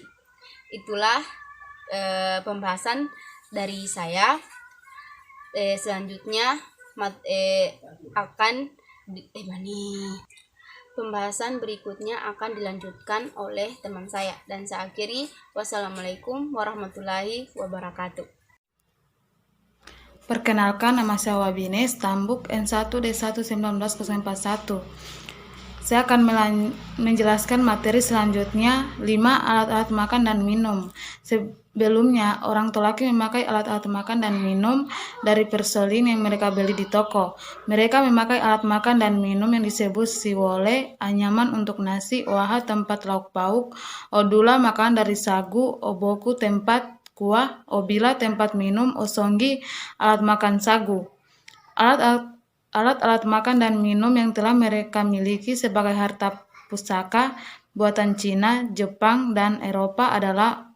Itulah pembahasan dari saya. Selanjutnya pembahasan berikutnya akan dilanjutkan oleh teman saya, dan saya akhiri. Wassalamualaikum warahmatullahi wabarakatuh. Perkenalkan, nama saya Wabines Tambuk N1D1 1941. Saya akan menjelaskan materi selanjutnya 5 alat-alat makan dan minum. Sebelumnya, orang Tolaki memakai alat-alat makan dan minum dari perselin yang mereka beli di toko. Mereka memakai alat makan dan minum yang disebut siwole, anyaman untuk nasi, oaha tempat lauk pauk, odula makanan dari sagu, oboku tempat kuah, obila tempat minum, osonggi alat makan sagu. Alat-alat makan dan minum yang telah mereka miliki sebagai harta pusaka buatan Cina, Jepang, dan Eropa adalah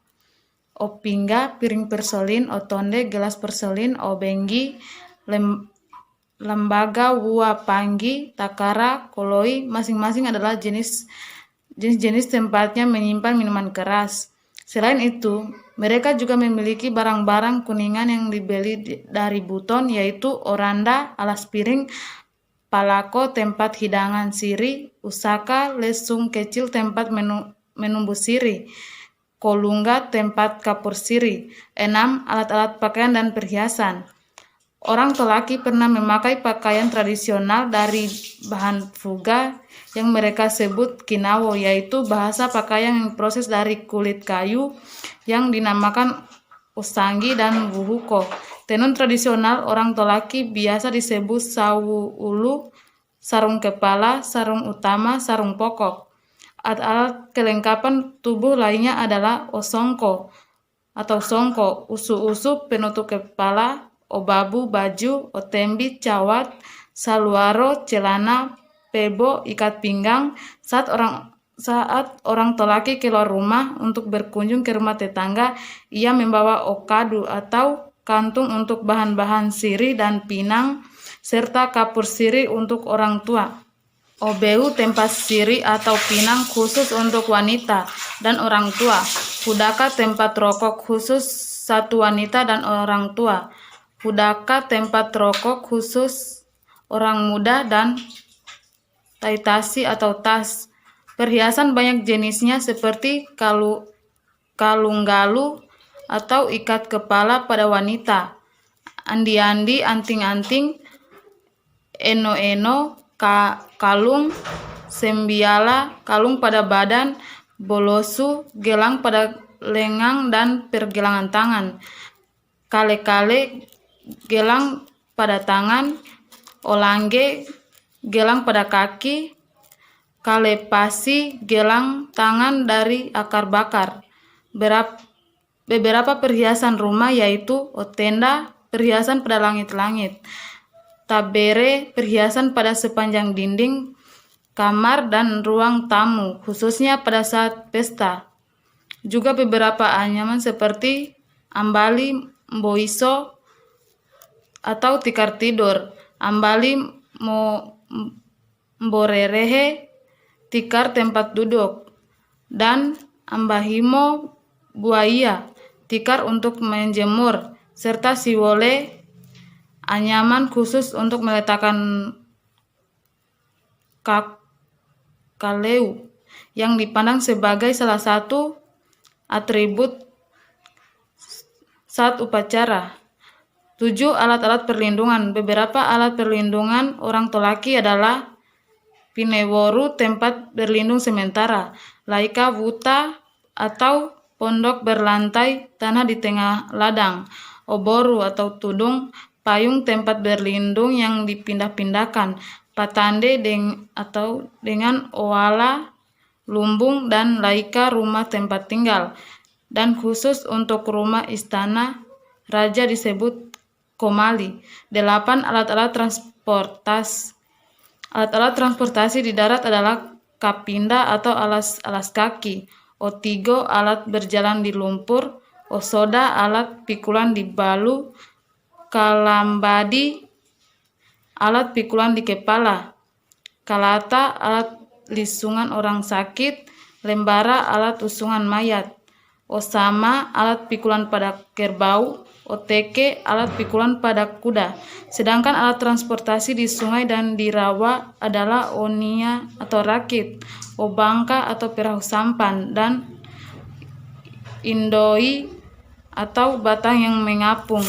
opingga, piring porselin, otonde, gelas porselin, obenggi, lembaga, wua, panggi, takara, koloi. Masing-masing adalah jenis tempatnya menyimpan minuman keras. Selain itu, mereka juga memiliki barang-barang kuningan yang dibeli dari Buton, yaitu oranda, alas piring, palako, tempat hidangan siri, usaka, lesung kecil, tempat menumbuh siri, kolungga, tempat kapur siri. 6. Alat-alat pakaian dan perhiasan. Orang Tolaki pernah memakai pakaian tradisional dari bahan fuga yang mereka sebut kinawo, yaitu bahasa pakaian yang diproses dari kulit kayu yang dinamakan usangi dan wuhuko. Tenun tradisional orang Tolaki biasa disebut sawu ulu, sarung kepala, sarung utama, sarung pokok. Alat-alat kelengkapan tubuh lainnya adalah osongko atau songko, usu-usu penutup kepala, obabu, baju, otembi, cawat, saluaro, celana, pebo, ikat pinggang. Saat orang Tolaki keluar rumah untuk berkunjung ke rumah tetangga, ia membawa okadu atau kantung untuk bahan-bahan siri dan pinang, serta kapur siri untuk orang tua. Obeu, tempat siri atau pinang khusus untuk wanita dan orang tua. Hudaka, tempat rokok khusus satu wanita dan orang tua. Hudaka, tempat rokok khusus orang muda, dan taitasi atau tas. Perhiasan banyak jenisnya seperti kalunggalu atau ikat kepala pada wanita, andi-andi, anting-anting, eno-eno, kalung, sembiala, kalung pada badan, bolosu, gelang pada lengan dan pergelangan tangan, kale-kale, gelang pada tangan, olangge, gelang pada kaki, kalepasi, gelang tangan dari akar bakar. Beberapa perhiasan rumah yaitu otenda, perhiasan pada langit-langit, tabere, perhiasan pada sepanjang dinding kamar dan ruang tamu, khususnya pada saat pesta. Juga beberapa anyaman seperti ambali, mboiso, atau tikar tidur, ambali, mborerehe, tikar tempat duduk, dan ambahimo, buaya, tikar untuk menjemur, serta siwole, anyaman khusus untuk meletakkan kaleu, yang dipandang sebagai salah satu atribut saat upacara. 7. Alat-alat perlindungan. Beberapa alat perlindungan orang Tolaki adalah pineworu, tempat berlindung sementara, laika wuta atau pondok berlantai tanah di tengah ladang, oboru atau tudung, payung tempat berlindung yang dipindah-pindahkan, patande dengan oala, lumbung, dan laika rumah tempat tinggal, dan khusus untuk rumah istana raja disebut komali. 8. Alat-alat transportasi. Alat-alat transportasi di darat adalah kapinda atau alas kaki, otigo, alat berjalan di lumpur, osoda, alat pikulan di balu, kalambadi, alat pikulan di kepala, kalata, alat lisungan orang sakit, lembara, alat usungan mayat, osama, alat pikulan pada kerbau, oteke, alat pikulan pada kuda. Sedangkan alat transportasi di sungai dan di rawa adalah onia atau rakit, obangka atau perahu sampan, dan indoi atau batang yang mengapung.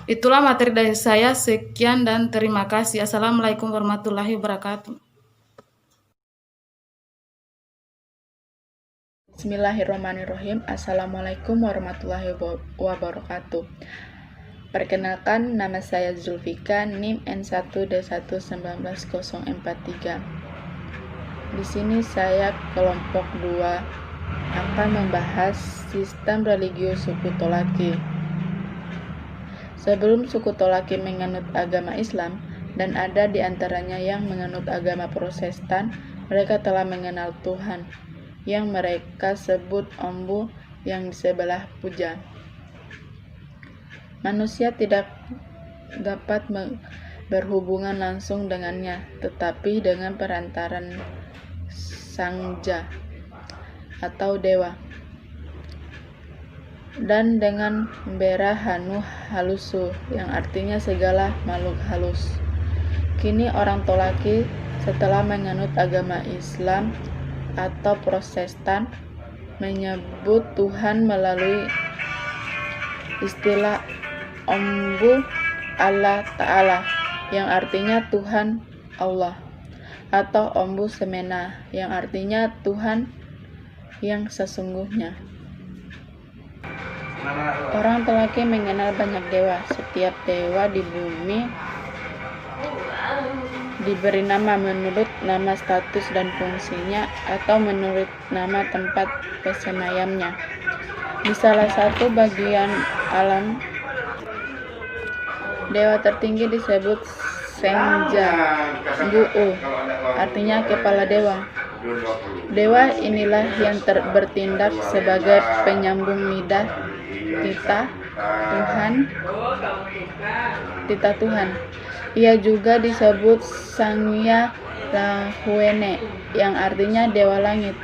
Itulah materi dari saya. Sekian dan terima kasih. Assalamualaikum warahmatullahi wabarakatuh. Bismillahirrahmanirrahim. Assalamualaikum warahmatullahi wabarakatuh. Perkenalkan, nama saya Zulfika, NIM N1D1194043. Di sini saya kelompok 2 akan membahas sistem religius suku Tolaki. Sebelum suku Tolaki menganut agama Islam, dan ada di antaranya yang menganut agama Protestan, mereka telah mengenal Tuhan, yang mereka sebut Ombu yang disebelah puja. Manusia tidak dapat berhubungan langsung dengannya, tetapi dengan perantaran Sangja atau dewa, dan dengan Berahanu Halusu yang artinya segala makhluk halus. Kini orang Tolaki setelah menganut agama Islam atau Protestan menyebut Tuhan melalui istilah Ombu Allah Ta'ala yang artinya Tuhan Allah, atau Ombu Semena yang artinya Tuhan yang sesungguhnya. Orang Tolaki mengenal banyak dewa. Setiap dewa di bumi diberi nama menurut nama status dan fungsinya atau menurut nama tempat bersemayamnya. Di salah satu bagian alam, dewa tertinggi disebut Sengja Bu'u, artinya kepala dewa. Dewa inilah yang bertindak sebagai penyambung lidah tita Tuhan. Ia juga disebut Sangya Lahuene yang artinya dewa langit,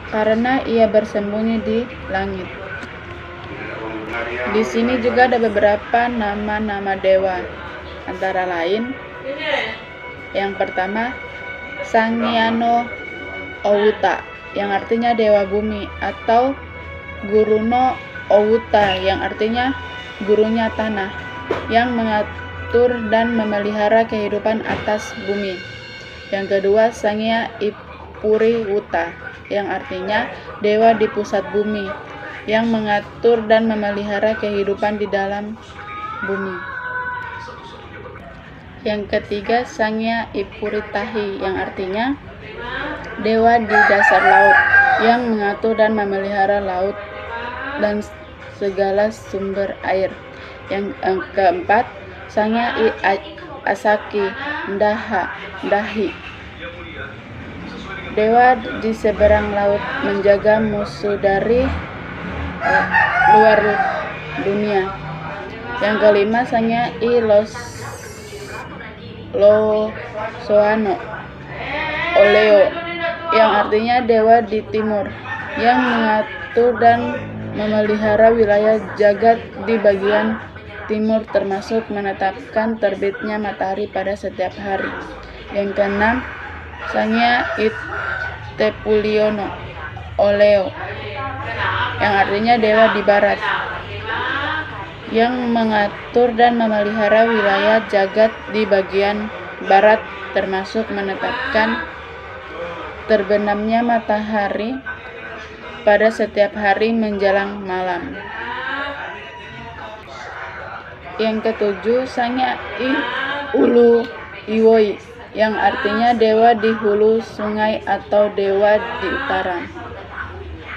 karena ia bersembunyi di langit. Di sini juga ada beberapa nama-nama dewa, antara lain yang pertama Sangyano Owuta yang artinya dewa bumi, atau Guruno Owuta yang artinya gurunya tanah, yang mengatur dan memelihara kehidupan atas bumi. Yang kedua Sangya Ipuri Wuta yang artinya dewa di pusat bumi, yang mengatur dan memelihara kehidupan di dalam bumi. Yang ketiga Sangya Ipuritahi yang artinya dewa di dasar laut, yang mengatur dan memelihara laut dan segala sumber air. Yang keempat Sangya Asaki Dahi, dewa di seberang laut, menjaga musuh dari luar dunia. Yang kelima Sangya Losoano Oleo yang artinya dewa di timur, yang mengatur dan memelihara wilayah jagat di bagian timur, termasuk menetapkan terbitnya matahari pada setiap hari. Yang keenam Sangya Itepuliono Oleo yang artinya dewa di barat, yang mengatur dan memelihara wilayah jagat di bagian barat, termasuk menetapkan terbenamnya matahari pada setiap hari menjelang malam. Yang ketujuh Sangya Ulu Iwoi yang artinya dewa di hulu sungai atau dewa di utara,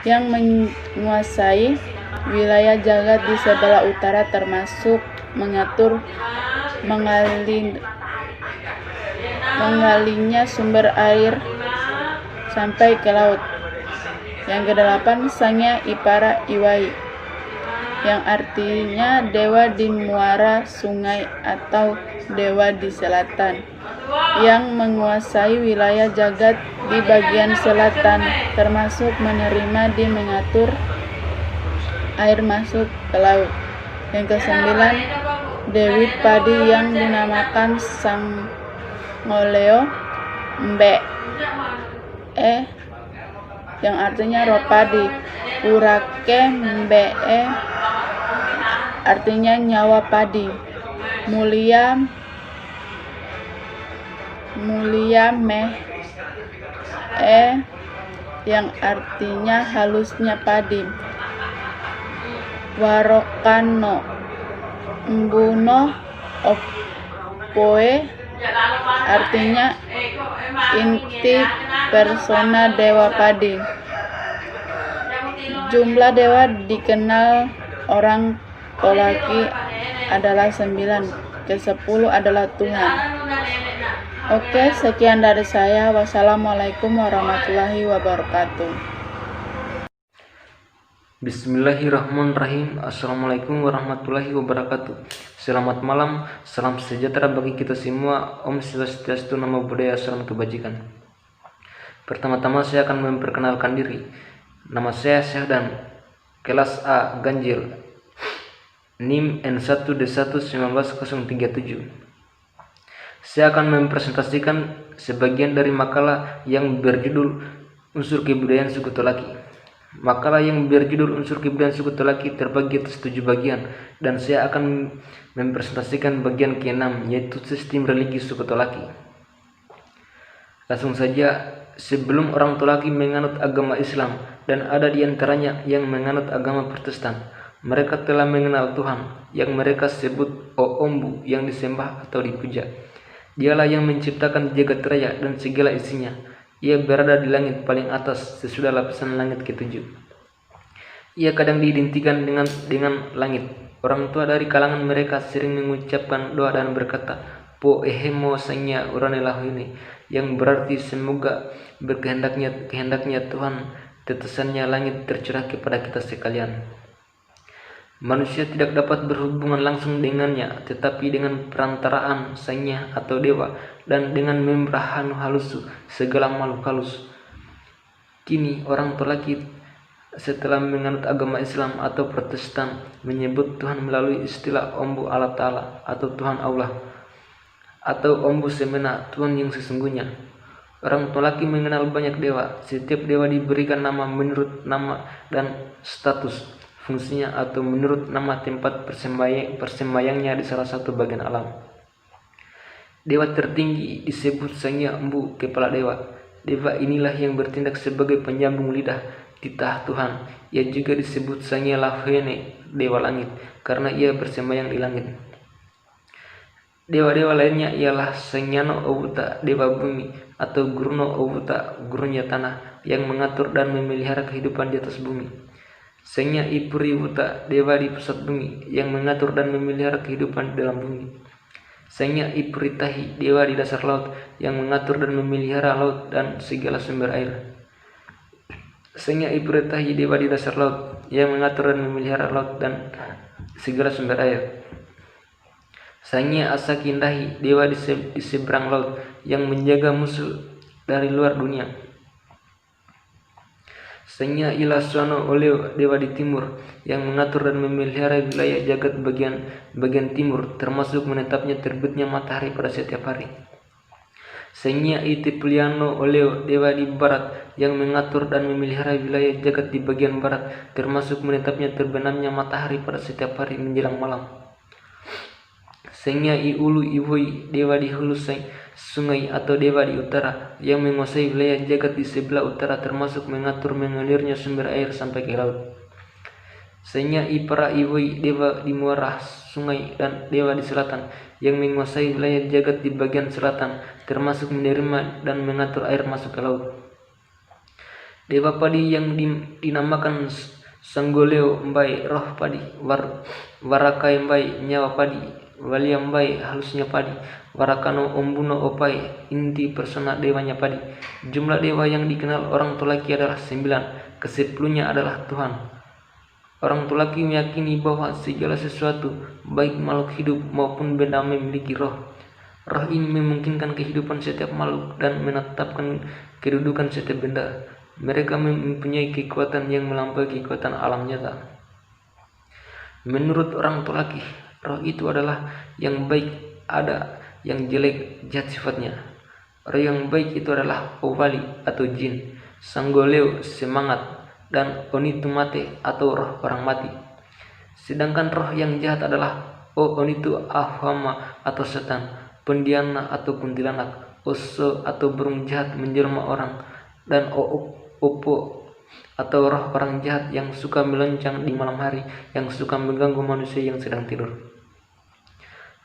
yang menguasai wilayah jagat di sebelah utara, termasuk mengatur mengalinya sumber air sampai ke laut. Yang kedelapan Sangya Ipara Iwai yang artinya dewa di muara sungai atau dewa di selatan, yang menguasai wilayah jagat di bagian selatan, termasuk menerima dan mengatur air masuk ke laut. Yang kesembilan Dewi Padi yang dinamakan Sangoleo Mbe yang artinya roh padi. Urake Mbe artinya nyawa padi. Mulia meh yang artinya halusnya padi. Warokano mbuno opoe artinya inti persona dewa padi. Jumlah dewa dikenal orang Tolaki adalah 9, ke-10 adalah Tuhan. Oke, sekian dari saya. Wassalamualaikum warahmatullahi wabarakatuh. Bismillahirrahmanirrahim. Assalamualaikum warahmatullahi wabarakatuh. Selamat malam, salam sejahtera bagi kita semua. Om Swastiastu, Namo Buddhaya, salam kebajikan. Pertama-tama saya akan memperkenalkan diri. Nama saya Syahdan, kelas A Ganjil, NIM N1D1 19037. Saya akan mempresentasikan sebagian dari makalah yang berjudul Unsur Kebudayaan Suku Tolaki. Makalah yang berjudul Unsur Kebudayaan Suku Tolaki terbagi atas 7 bagian, dan saya akan mempresentasikan bagian ke-6, yaitu sistem religi suku Tolaki. Langsung saja, sebelum orang Tolaki menganut agama Islam, dan ada di antaranya yang menganut agama Protestan, mereka telah mengenal Tuhan yang mereka sebut Oombu, yang disembah atau dipuja. Dialah yang menciptakan jagat raya dan segala isinya. Ia berada di langit paling atas sesudah lapisan langit ke-7. Ia kadang diidentikan dengan langit. Orang tua dari kalangan mereka sering mengucapkan doa dan berkata, Po ehemo sanya uranelahune, yang berarti semoga berkehendaknya Tuhan tetesannya langit tercurah kepada kita sekalian. Manusia tidak dapat berhubungan langsung dengannya, tetapi dengan perantaraan sanya atau dewa, dan dengan membrahanu halusu segala makhluk halus. Kini orang Tolaki setelah menganut agama Islam atau Protestan menyebut Tuhan melalui istilah Ombu Allah Ta'ala atau Tuhan Allah, atau Ombu Semena, Tuhan yang sesungguhnya. Orang Tolaki mengenal banyak dewa. Setiap dewa diberikan nama menurut nama dan status fungsinya atau menurut nama tempat persembayangnya di salah satu bagian alam. Dewa tertinggi disebut Sangya Embu, kepala dewa. Dewa inilah yang bertindak sebagai penyambung lidah titah Tuhan. Ia juga disebut Sangya Lahene, dewa langit, karena ia bersembayang di langit. Dewa-dewa lainnya ialah Sangyano Owuta, dewa bumi, atau Guruno Owuta, gurunya tanah, yang mengatur dan memelihara kehidupan di atas bumi. Sanya Ipuri Wuta, dewa di pusat bumi, yang mengatur dan memelihara kehidupan di dalam bumi. Sanya Ipuri Tahi, dewa di dasar laut, yang mengatur dan memelihara laut dan segala sumber air. Sanya Ipuri Tahi, dewa di dasar laut, yang mengatur dan memelihara laut dan segala sumber air. Sanya Asakindahi, dewa di seberang laut, yang menjaga musuh dari luar dunia. Sanya Ilaswano Oleo, dewa di timur, yang mengatur dan memelihara wilayah jagat bagian timur, termasuk menetapnya terbitnya matahari pada setiap hari. Sanya Itipliano Oleo, dewa di barat, yang mengatur dan memelihara wilayah jagat di bagian barat, termasuk menetapnya terbenamnya matahari pada setiap hari menjelang malam. Sanya Iulu Iwoi, dewa di hulu sungai atau dewa di utara, yang menguasai wilayah jagat di sebelah utara, termasuk mengatur mengalirnya sumber air sampai ke laut. Sanya Ipara Iwoi, dewa di muara sungai dan dewa di selatan, yang menguasai wilayah jagat di bagian selatan, termasuk menerima dan mengatur air masuk ke laut. Dewa padi yang dinamakan Sanggoleo Mbai, roh padi, Warakai Mbai, nyawa padi, Walia Mbai, halusnya padi, Warakano Ombuno Opai, inti persona dewanya padi. Jumlah dewa yang dikenal orang Tolaki adalah 9, ke-10-nya adalah Tuhan. Orang Tolaki meyakini bahwa segala sesuatu, baik makhluk hidup maupun benda, memiliki roh. Roh ini memungkinkan kehidupan setiap makhluk dan menetapkan kedudukan setiap benda. Mereka mempunyai kekuatan yang melampaui kekuatan alam nyata. Menurut orang Tolaki, roh itu adalah yang baik ada, yang jelek jahat sifatnya. Roh yang baik itu adalah Owali atau jin, Sanggoleo semangat, dan Onitumate atau roh orang mati. Sedangkan roh yang jahat adalah Onitu Ahwama atau setan, Pendiana atau kuntilanak, Oso atau burung jahat menjelma orang, dan Opo atau roh orang jahat yang suka melencang di malam hari, yang suka mengganggu manusia yang sedang tidur.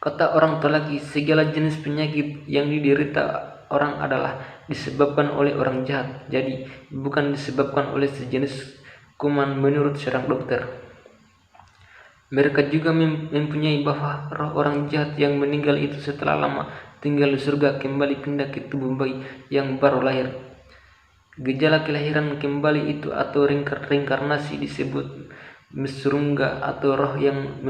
Kata orang tua lagi, segala jenis penyakit yang diderita orang adalah disebabkan oleh orang jahat, jadi bukan disebabkan oleh sejenis kuman menurut seorang dokter. Mereka juga mempunyai bahwa roh orang jahat yang meninggal itu setelah lama tinggal di surga kembali pindah ke tubuh bayi yang baru lahir. Gejala kelahiran kembali itu atau reinkarnasi disebut mesurungga atau roh yang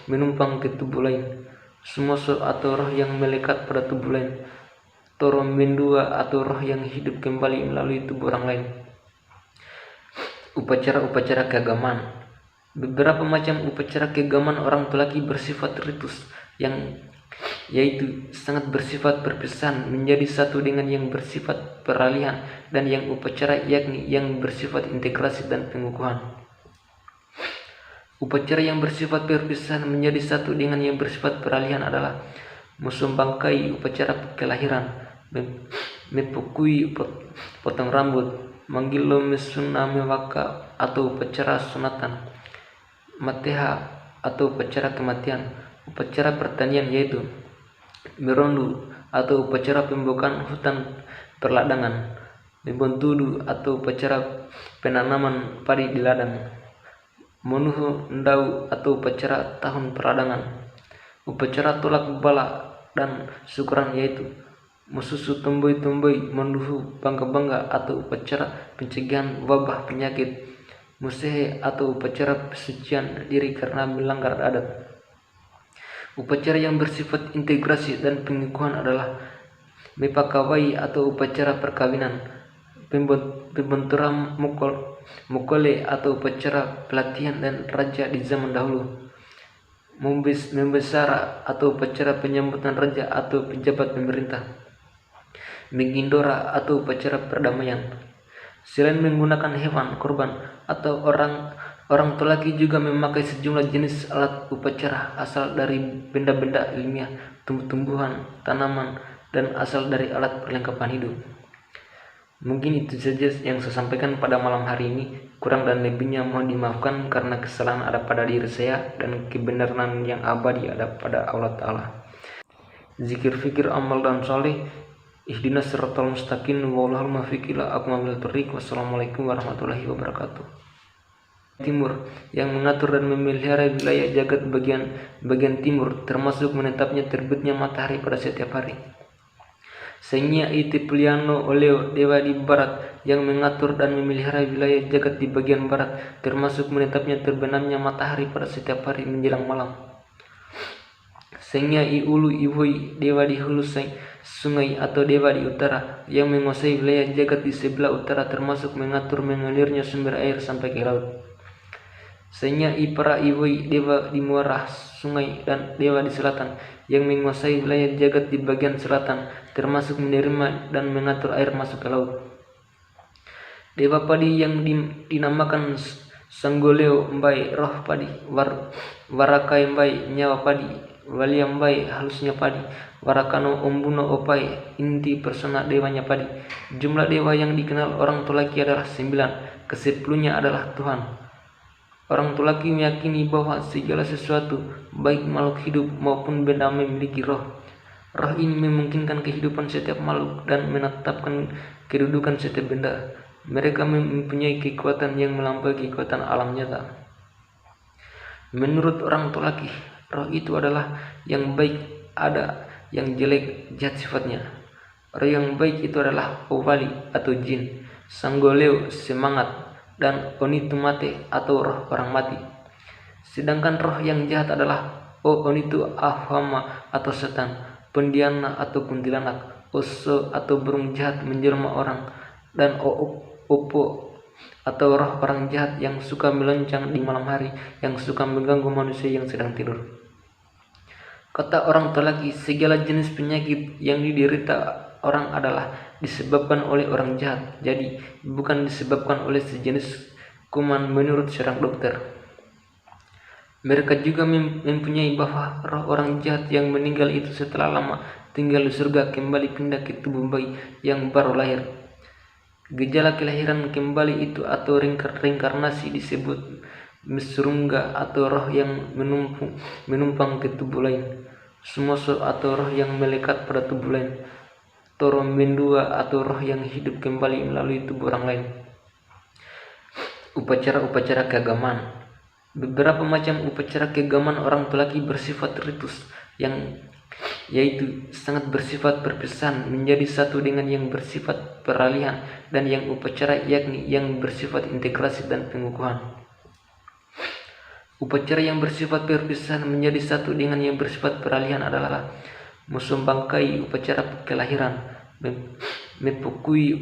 menumpang ke tubuh lain, sumoso atau roh yang melekat pada tubuh lain, toromendua atau roh yang hidup kembali melalui tubuh orang lain. Upacara-upacara keagamaan. Beberapa macam upacara keagamaan orang tua laki bersifat ritus, yaitu sangat bersifat perpisahan menjadi satu dengan yang bersifat peralihan, dan yang upacara yakni yang bersifat integrasi dan pengukuhan. Upacara yang bersifat perpisahan menjadi satu dengan yang bersifat peralihan adalah musumbangkai, upacara kelahiran, mepukui, potong rambut, manggilo mesuna mewaka atau upacara sunatan, mateha atau upacara kematian, upacara pertanian yaitu merondu atau upacara pembukaan hutan perladangan, membontudu atau upacara penanaman padi di ladang, menuhu ndau atau upacara tahun perladangan, upacara tolak bala dan syukuran yaitu mususu tomboi-tomboi, menduhu bangga-bangga atau upacara pencegahan wabah penyakit, musehe atau upacara pesucian diri karena melanggar adat. Upacara yang bersifat integrasi dan pengukuhan adalah mepakawai atau upacara perkawinan, pembenturan mukole atau upacara pelatihan dan raja di zaman dahulu, membesara atau upacara penyambutan raja atau pejabat pemerintah, mengindora atau upacara perdamaian. Selain menggunakan hewan korban atau orang tua laki juga memakai sejumlah jenis alat upacara asal dari benda-benda ilmiah, tumbuh-tumbuhan, tanaman, dan asal dari alat perlengkapan hidup. Mungkin itu saja yang saya sampaikan pada malam hari ini. Kurang dan lebihnya mohon dimaafkan karena kesalahan ada pada diri saya dan kebenaran yang abadi ada pada Allah Ta'ala. Zikir, fikir, amal, dan soleh. Ihdinas siratal mustaqim wallahul muwaffiq ila aqwamil thoriq. Wassalamualaikum warahmatullahi wabarakatuh. Timur yang mengatur dan memelihara wilayah jagat bagian timur, termasuk menetapnya terbitnya matahari pada setiap hari. Senya iti Puliano Oleo, dewa di barat yang mengatur dan memelihara wilayah jagat di bagian barat, termasuk menetapnya terbenamnya matahari pada setiap hari menjelang malam. Senya i Ulu Iwoi, dewa di hulu sungai atau dewa di utara yang menguasai wilayah jagat di sebelah utara, termasuk mengatur mengalirnya sumber air sampai ke laut. Senya i Para Iwoi, dewa di muara sungai dan dewa di selatan yang menguasai wilayah jagat di bagian selatan, termasuk menerima dan mengatur air masuk ke laut. Dewa padi yang dinamakan Sanggoleo Mbai, roh padi, Warakai Mbai, nyawa padi, Walia Mbai, halusnya padi, Warakano Ombuno Opai, inti persona dewanya padi. Jumlah dewa yang dikenal orang Tulaki adalah 9, ke-10-nya adalah Tuhan. Orang Tulaki meyakini bahwa segala sesuatu, baik makhluk hidup maupun benda memiliki roh. Roh ini memungkinkan kehidupan setiap makhluk dan menetapkan kedudukan setiap benda. Mereka mempunyai kekuatan yang melampaui kekuatan alam nyata. Menurut orang Tulaki, roh itu adalah yang baik ada, yang jelek jahat sifatnya. Roh yang baik itu adalah Owali atau jin, Sanggoleo semangat, dan Onitu mate atau roh orang mati. Sedangkan roh yang jahat adalah Onitu Ahwama atau setan, Pendiana atau kuntilanak, Oso atau burung jahat menjelma orang, dan Opo atau roh orang jahat yang suka melencang di malam hari, yang suka mengganggu manusia yang sedang tidur. Kata orang tua lagi, segala jenis penyakit yang diderita orang adalah disebabkan oleh orang jahat, jadi bukan disebabkan oleh sejenis kuman menurut seorang dokter. Mereka juga mempunyai bahwa roh orang jahat yang meninggal itu setelah lama tinggal di surga kembali pindah ke tubuh bayi yang baru lahir. Gejala kelahiran kembali itu atau reinkarnasi disebut mesurungga atau roh yang menumpang ke tubuh lain, sumoso atau roh yang melekat pada tubuh lain, toro mendua atau roh yang hidup kembali melalui tubuh orang lain. Upacara-upacara keagamaan. Beberapa macam upacara keagamaan orang Tulaki bersifat ritus, yaitu sangat bersifat perpisahan menjadi satu dengan yang bersifat peralihan, dan yang upacara yakni yang bersifat integrasi dan pengukuhan. Upacara yang bersifat perpisahan menjadi satu dengan yang bersifat peralihan adalah musumbangkai, upacara kelahiran, mepukui,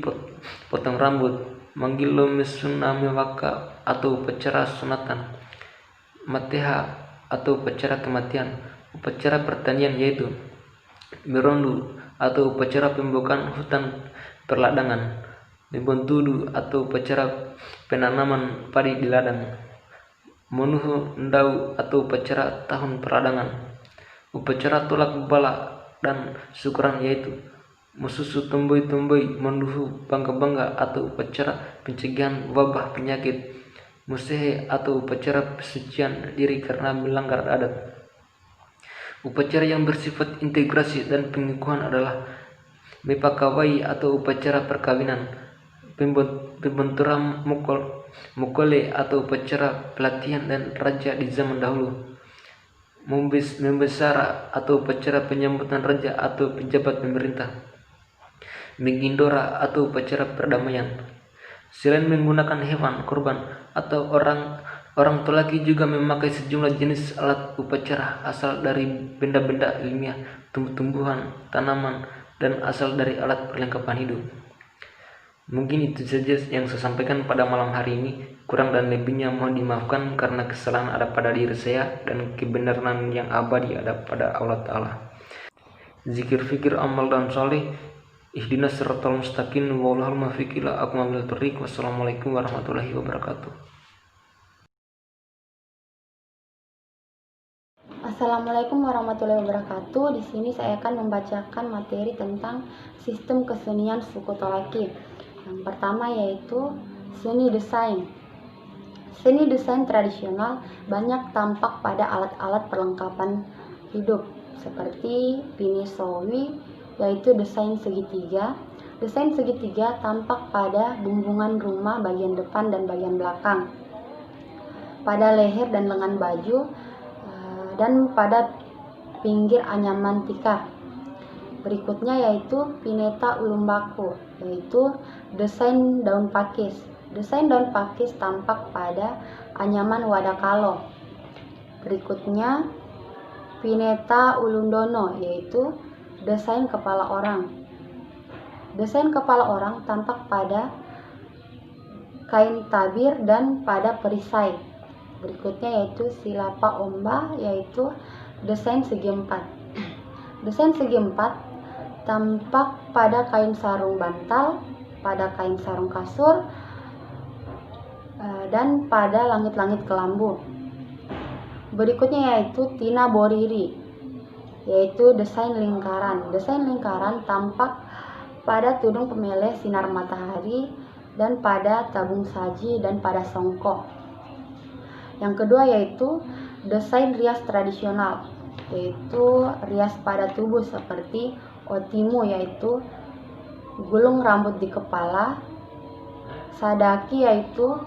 potong rambut, manggilo mesuna mewaka atau upacara sunatan, mateha atau upacara kematian, upacara pertanian yaitu merondu atau upacara pembukaan hutan perladangan, membontudu atau upacara penanaman padi di ladang, menuhu ndau atau upacara tahun perladangan, upacara tolak bala dan syukuran yaitu mususu tumbui menduhu bangga atau upacara pencegahan wabah penyakit, musehe atau upacara pesucian diri karena melanggar adat. Upacara yang bersifat integrasi dan pengukuhan adalah mepakawai atau upacara perkawinan, pembenturan mukole atau upacara pelatihan dan raja di zaman dahulu, membesara atau upacara penyambutan raja atau pejabat pemerintah, mengindora atau upacara perdamaian. Selain menggunakan hewan kurban atau orang Tulaki juga memakai sejumlah jenis alat upacara asal dari benda-benda ilmiah, tumbuh-tumbuhan, tanaman, dan asal dari alat perlengkapan hidup. Mungkin itu saja yang saya sampaikan pada malam hari ini. Kurang dan lebihnya mohon dimaafkan karena kesalahan ada pada diri saya dan kebenaran yang abadi ada pada Allah Ta'ala. Zikir, fikir, amal, dan soleh. Ihdinas siratal mustaqim wallahul muwaffiq ila aqwamil thoriq. Wassalamualaikum warahmatullahi wabarakatuh. Assalamualaikum warahmatullahi wabarakatuh. Di sini saya akan membacakan materi tentang sistem kesenian suku Tolaki. Yang pertama yaitu seni desain. Seni desain tradisional banyak tampak pada alat-alat perlengkapan hidup seperti pinisowi, yaitu desain segitiga. Desain segitiga tampak pada bumbungan rumah bagian depan dan bagian belakang, pada leher dan lengan baju, dan pada pinggir anyaman tikar. Berikutnya yaitu pineta ulumbaku, yaitu desain daun pakis. Desain daun pakis tampak pada anyaman wadakalo. Berikutnya pineta ulundono, yaitu desain kepala orang. Desain kepala orang tampak pada kain tabir dan pada perisai. Berikutnya yaitu silapa omba, yaitu desain segi empat. Desain segi empat tampak pada kain sarung bantal, pada kain sarung kasur, dan pada langit-langit kelambu. Berikutnya yaitu tina boriri, yaitu desain lingkaran. Desain lingkaran tampak pada tudung pemeleh sinar matahari dan pada tabung saji dan pada songkok. Yang kedua yaitu desain rias tradisional, yaitu rias pada tubuh seperti otimu, yaitu gulung rambut di kepala, sadaki, yaitu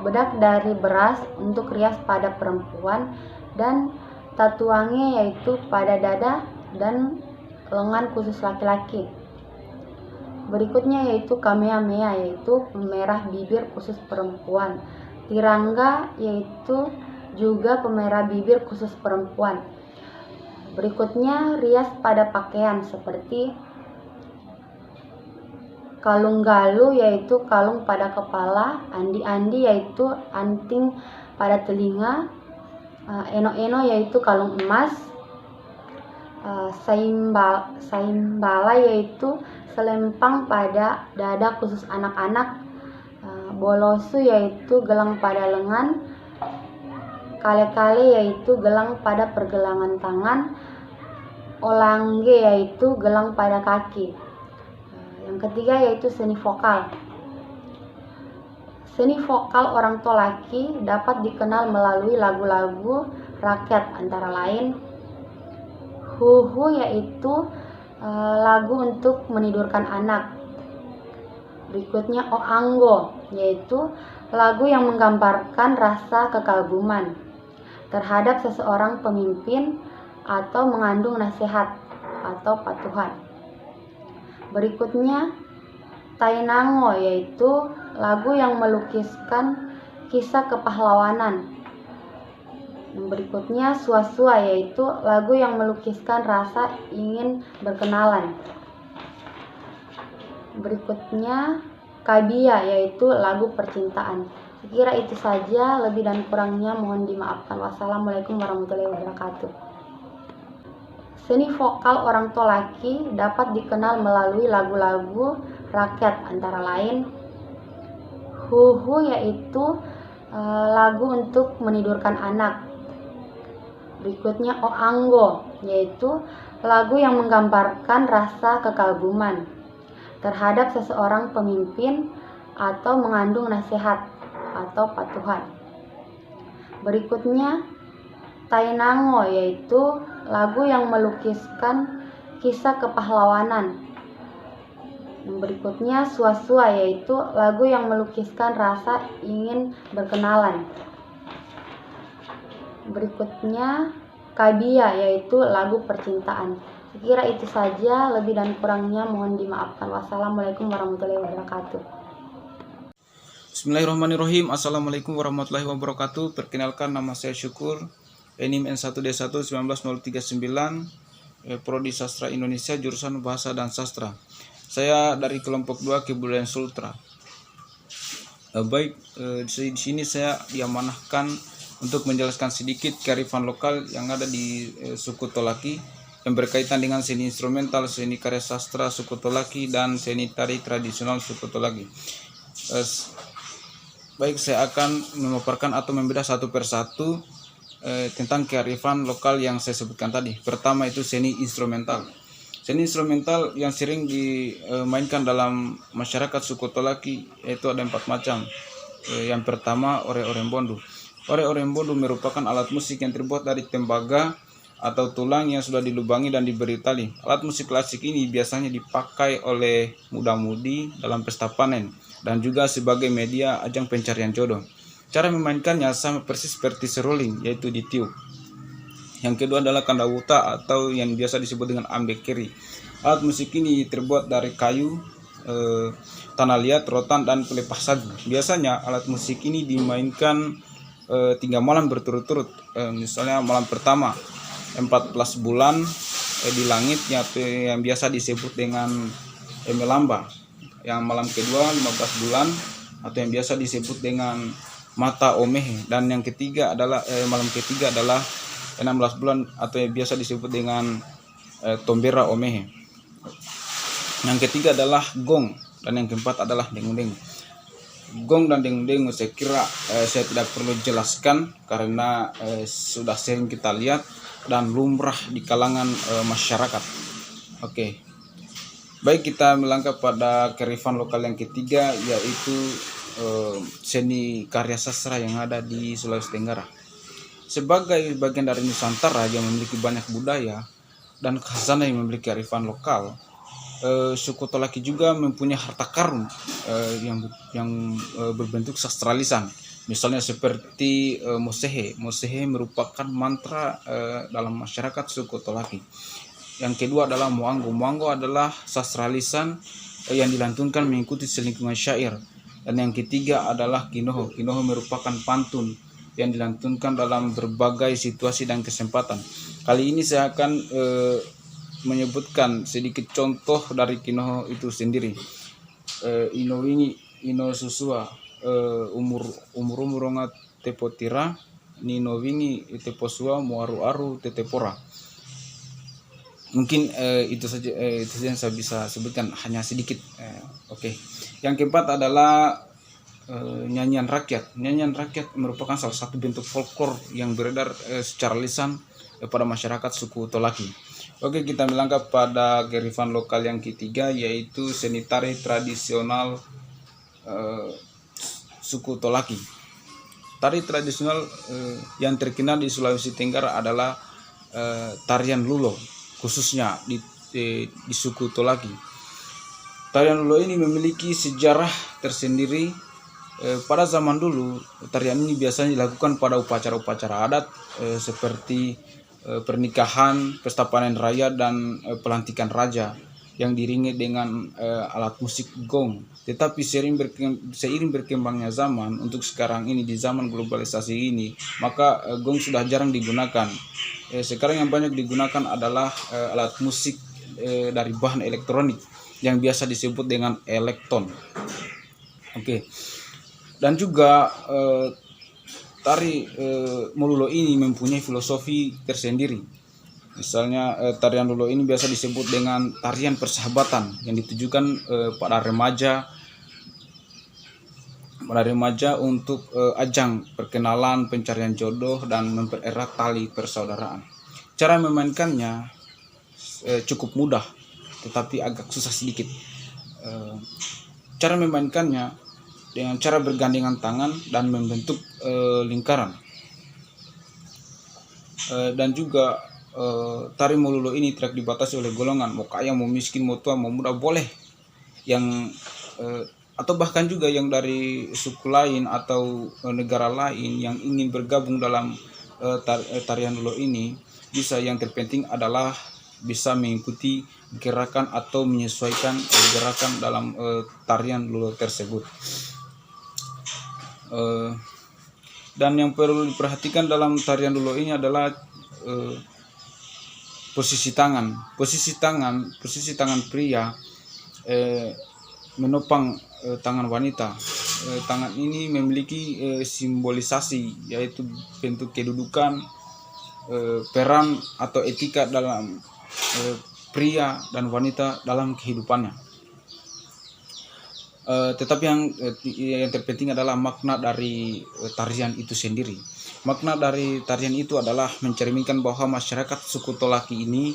bedak dari beras untuk rias pada perempuan, dan tatuange, yaitu pada dada dan lengan khusus laki-laki. Berikutnya yaitu kamehameha, yaitu pemerah bibir khusus perempuan. Tirangga, yaitu juga pemerah bibir khusus perempuan. Berikutnya rias pada pakaian seperti kalung galuh, yaitu kalung pada kepala, andi-andi, yaitu anting pada telinga, eno-eno, yaitu kalung emas, saimbala, yaitu selempang pada dada khusus anak-anak, bolosu, yaitu gelang pada lengan, kale-kale yaitu gelang pada pergelangan tangan, olangge yaitu gelang pada kaki. Yang ketiga yaitu seni vokal. Seni vokal orang Tolaki dapat dikenal melalui lagu-lagu rakyat antara lain Huhu yaitu lagu untuk menidurkan anak. Berikutnya Oanggo yaitu lagu yang menggambarkan rasa kekaguman terhadap seseorang pemimpin atau mengandung nasihat atau patuhan. Berikutnya Tainango yaitu lagu yang melukiskan kisah kepahlawanan. Yang berikutnya Suasua yaitu lagu yang melukiskan rasa ingin berkenalan. Berikutnya Kabia yaitu lagu percintaan. Sekira itu saja, lebih dan kurangnya mohon dimaafkan. Wassalamualaikum warahmatullahi wabarakatuh. Seni vokal orang Tolaki dapat dikenal melalui lagu-lagu rakyat antara lain Huhu yaitu lagu untuk menidurkan anak. Berikutnya Oanggo yaitu lagu yang menggambarkan rasa kekaguman terhadap seseorang pemimpin atau mengandung nasihat atau patuhan. Berikutnya Tainango yaitu lagu yang melukiskan kisah kepahlawanan. Yang berikutnya Suasua yaitu lagu yang melukiskan rasa ingin berkenalan. Berikutnya Kabia yaitu lagu percintaan. Sekira itu saja, lebih dan kurangnya mohon dimaafkan. Wassalamualaikum warahmatullahi wabarakatuh. Bismillahirrahmanirrahim. Assalamualaikum warahmatullahi wabarakatuh. Perkenalkan, nama saya Syukur, NIM N1D1 19039, Prodi Sastra Indonesia, jurusan Bahasa dan Sastra. Saya dari kelompok 2 Kebudayaan Sultra. Di sini saya diamanahkan untuk menjelaskan sedikit kearifan lokal yang ada di suku Tolaki yang berkaitan dengan seni instrumental, seni karya sastra suku Tolaki, dan seni tari tradisional suku Tolaki. Baik, saya akan memaparkan atau membedah satu persatu tentang kearifan lokal yang saya sebutkan tadi. Pertama itu seni instrumental. Seni instrumental yang sering dimainkan dalam masyarakat suku Tolaki itu ada 4 macam. Yang pertama ore-orembondo. Ore-orembondo merupakan alat musik yang terbuat dari tembaga atau tulang yang sudah dilubangi dan diberi tali. Alat musik klasik ini biasanya dipakai oleh muda-mudi dalam pesta panen dan juga sebagai media ajang pencarian jodoh. Cara memainkannya sama persis seperti seruling, yaitu ditiup. Yang kedua adalah kandawuta atau yang biasa disebut dengan ambekeri. Alat musik ini terbuat dari kayu, tanah liat, rotan, dan pelepah sagu. Biasanya alat musik ini dimainkan 3 malam berturut-turut. Misalnya malam pertama 14 bulan di langit yang biasa disebut dengan melamba. Yang malam kedua 15 bulan atau yang biasa disebut dengan mata omehe, dan yang ketiga adalah malam ketiga adalah 16 bulan atau yang biasa disebut dengan tombera omehe. Yang ketiga adalah gong, dan yang keempat adalah dengung-dengung. Gong dan dengung-dengung saya kira saya tidak perlu jelaskan karena sudah sering kita lihat dan lumrah di kalangan masyarakat. Oke. Baik, kita melangkah pada kearifan lokal yang ketiga, yaitu seni karya sastra yang ada di Sulawesi Tenggara. Sebagai bagian dari Nusantara yang memiliki banyak budaya dan khazanah yang memiliki kearifan lokal, suku Tolaki juga mempunyai harta karun yang berbentuk sastra lisan. Misalnya seperti mosehe. Mosehe merupakan mantra dalam masyarakat suku Tolaki. Yang kedua adalah moanggo. Moanggo adalah sastra lisan yang dilantunkan mengikuti selingkungan syair. Dan yang ketiga adalah kinoho. Kinoho merupakan pantun yang dilantunkan dalam berbagai situasi dan kesempatan. Kali ini saya akan menyebutkan sedikit contoh dari kinoho itu sendiri. Ino wingi, ino susua, umur ronga tepotira, nino wingi teposua muaru-aru tetepora. Mungkin itu saja yang saya bisa sebutkan, hanya sedikit. Oke. Yang keempat adalah nyanyian rakyat. Nyanyian rakyat merupakan salah satu bentuk folklore yang beredar secara lisan pada masyarakat suku Tolaki. Oke, kita melangkah pada kearifan lokal yang ketiga, yaitu seni tari tradisional suku Tolaki. Tari tradisional yang terkenal di Sulawesi Tenggara adalah tarian lulo, khususnya di suku Tolaki. Tarian lulo ini memiliki sejarah tersendiri. Pada zaman dulu, tarian ini biasanya dilakukan pada upacara-upacara adat seperti pernikahan, pesta panen raya, dan pelantikan raja yang diiringi dengan alat musik gong. Tetapi seiring berkembangnya zaman, untuk sekarang ini di zaman globalisasi ini, maka gong sudah jarang digunakan. Sekarang yang banyak digunakan adalah alat musik dari bahan elektronik yang biasa disebut dengan elektron. Oke. Dan juga tari Molulo ini mempunyai filosofi tersendiri. Misalnya tarian Lulo ini biasa disebut dengan tarian persahabatan yang ditujukan pada remaja untuk ajang perkenalan, pencarian jodoh, dan mempererat tali persaudaraan. Cara memainkannya cukup mudah, tetapi agak susah sedikit. Cara memainkannya dengan cara bergandengan tangan dan membentuk lingkaran. Dan juga tari Molulo ini tidak dibatasi oleh golongan, mau kaya, mau miskin, mau tua, mau muda, boleh. Yang atau bahkan juga yang dari suku lain atau negara lain yang ingin bergabung dalam tarian Lulo ini bisa. Yang terpenting adalah bisa mengikuti gerakan atau menyesuaikan gerakan dalam tarian Lulo tersebut. Dan yang perlu diperhatikan dalam tarian Lulo ini adalah posisi tangan pria menopang tangan wanita. Tangan ini memiliki simbolisasi, yaitu bentuk kedudukan, peran atau etika dalam pria dan wanita dalam kehidupannya. Tetapi yang terpenting adalah makna dari tarian itu sendiri. Makna dari tarian itu adalah mencerminkan bahwa masyarakat suku Tolaki ini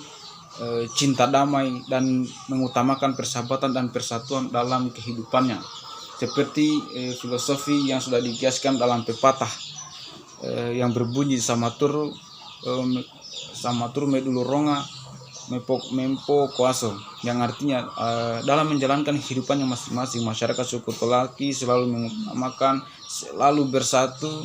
cinta damai dan mengutamakan persahabatan dan persatuan dalam kehidupannya. Seperti filosofi yang sudah dikiaskan dalam pepatah yang berbunyi samatur medulu ronga mempo kuaso, yang artinya dalam menjalankan kehidupannya masing-masing, masyarakat suku Tolaki selalu mengutamakan, selalu bersatu,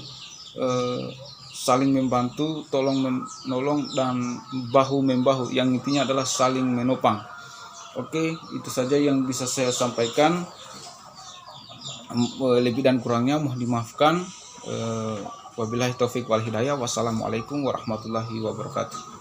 saling membantu, tolong menolong, dan bahu-membahu, yang intinya adalah saling menopang. Oke, itu saja yang bisa saya sampaikan. Lebih dan kurangnya mohon dimaafkan. Wabillahi taufik wal hidayah. Wassalamualaikum warahmatullahi wabarakatuh.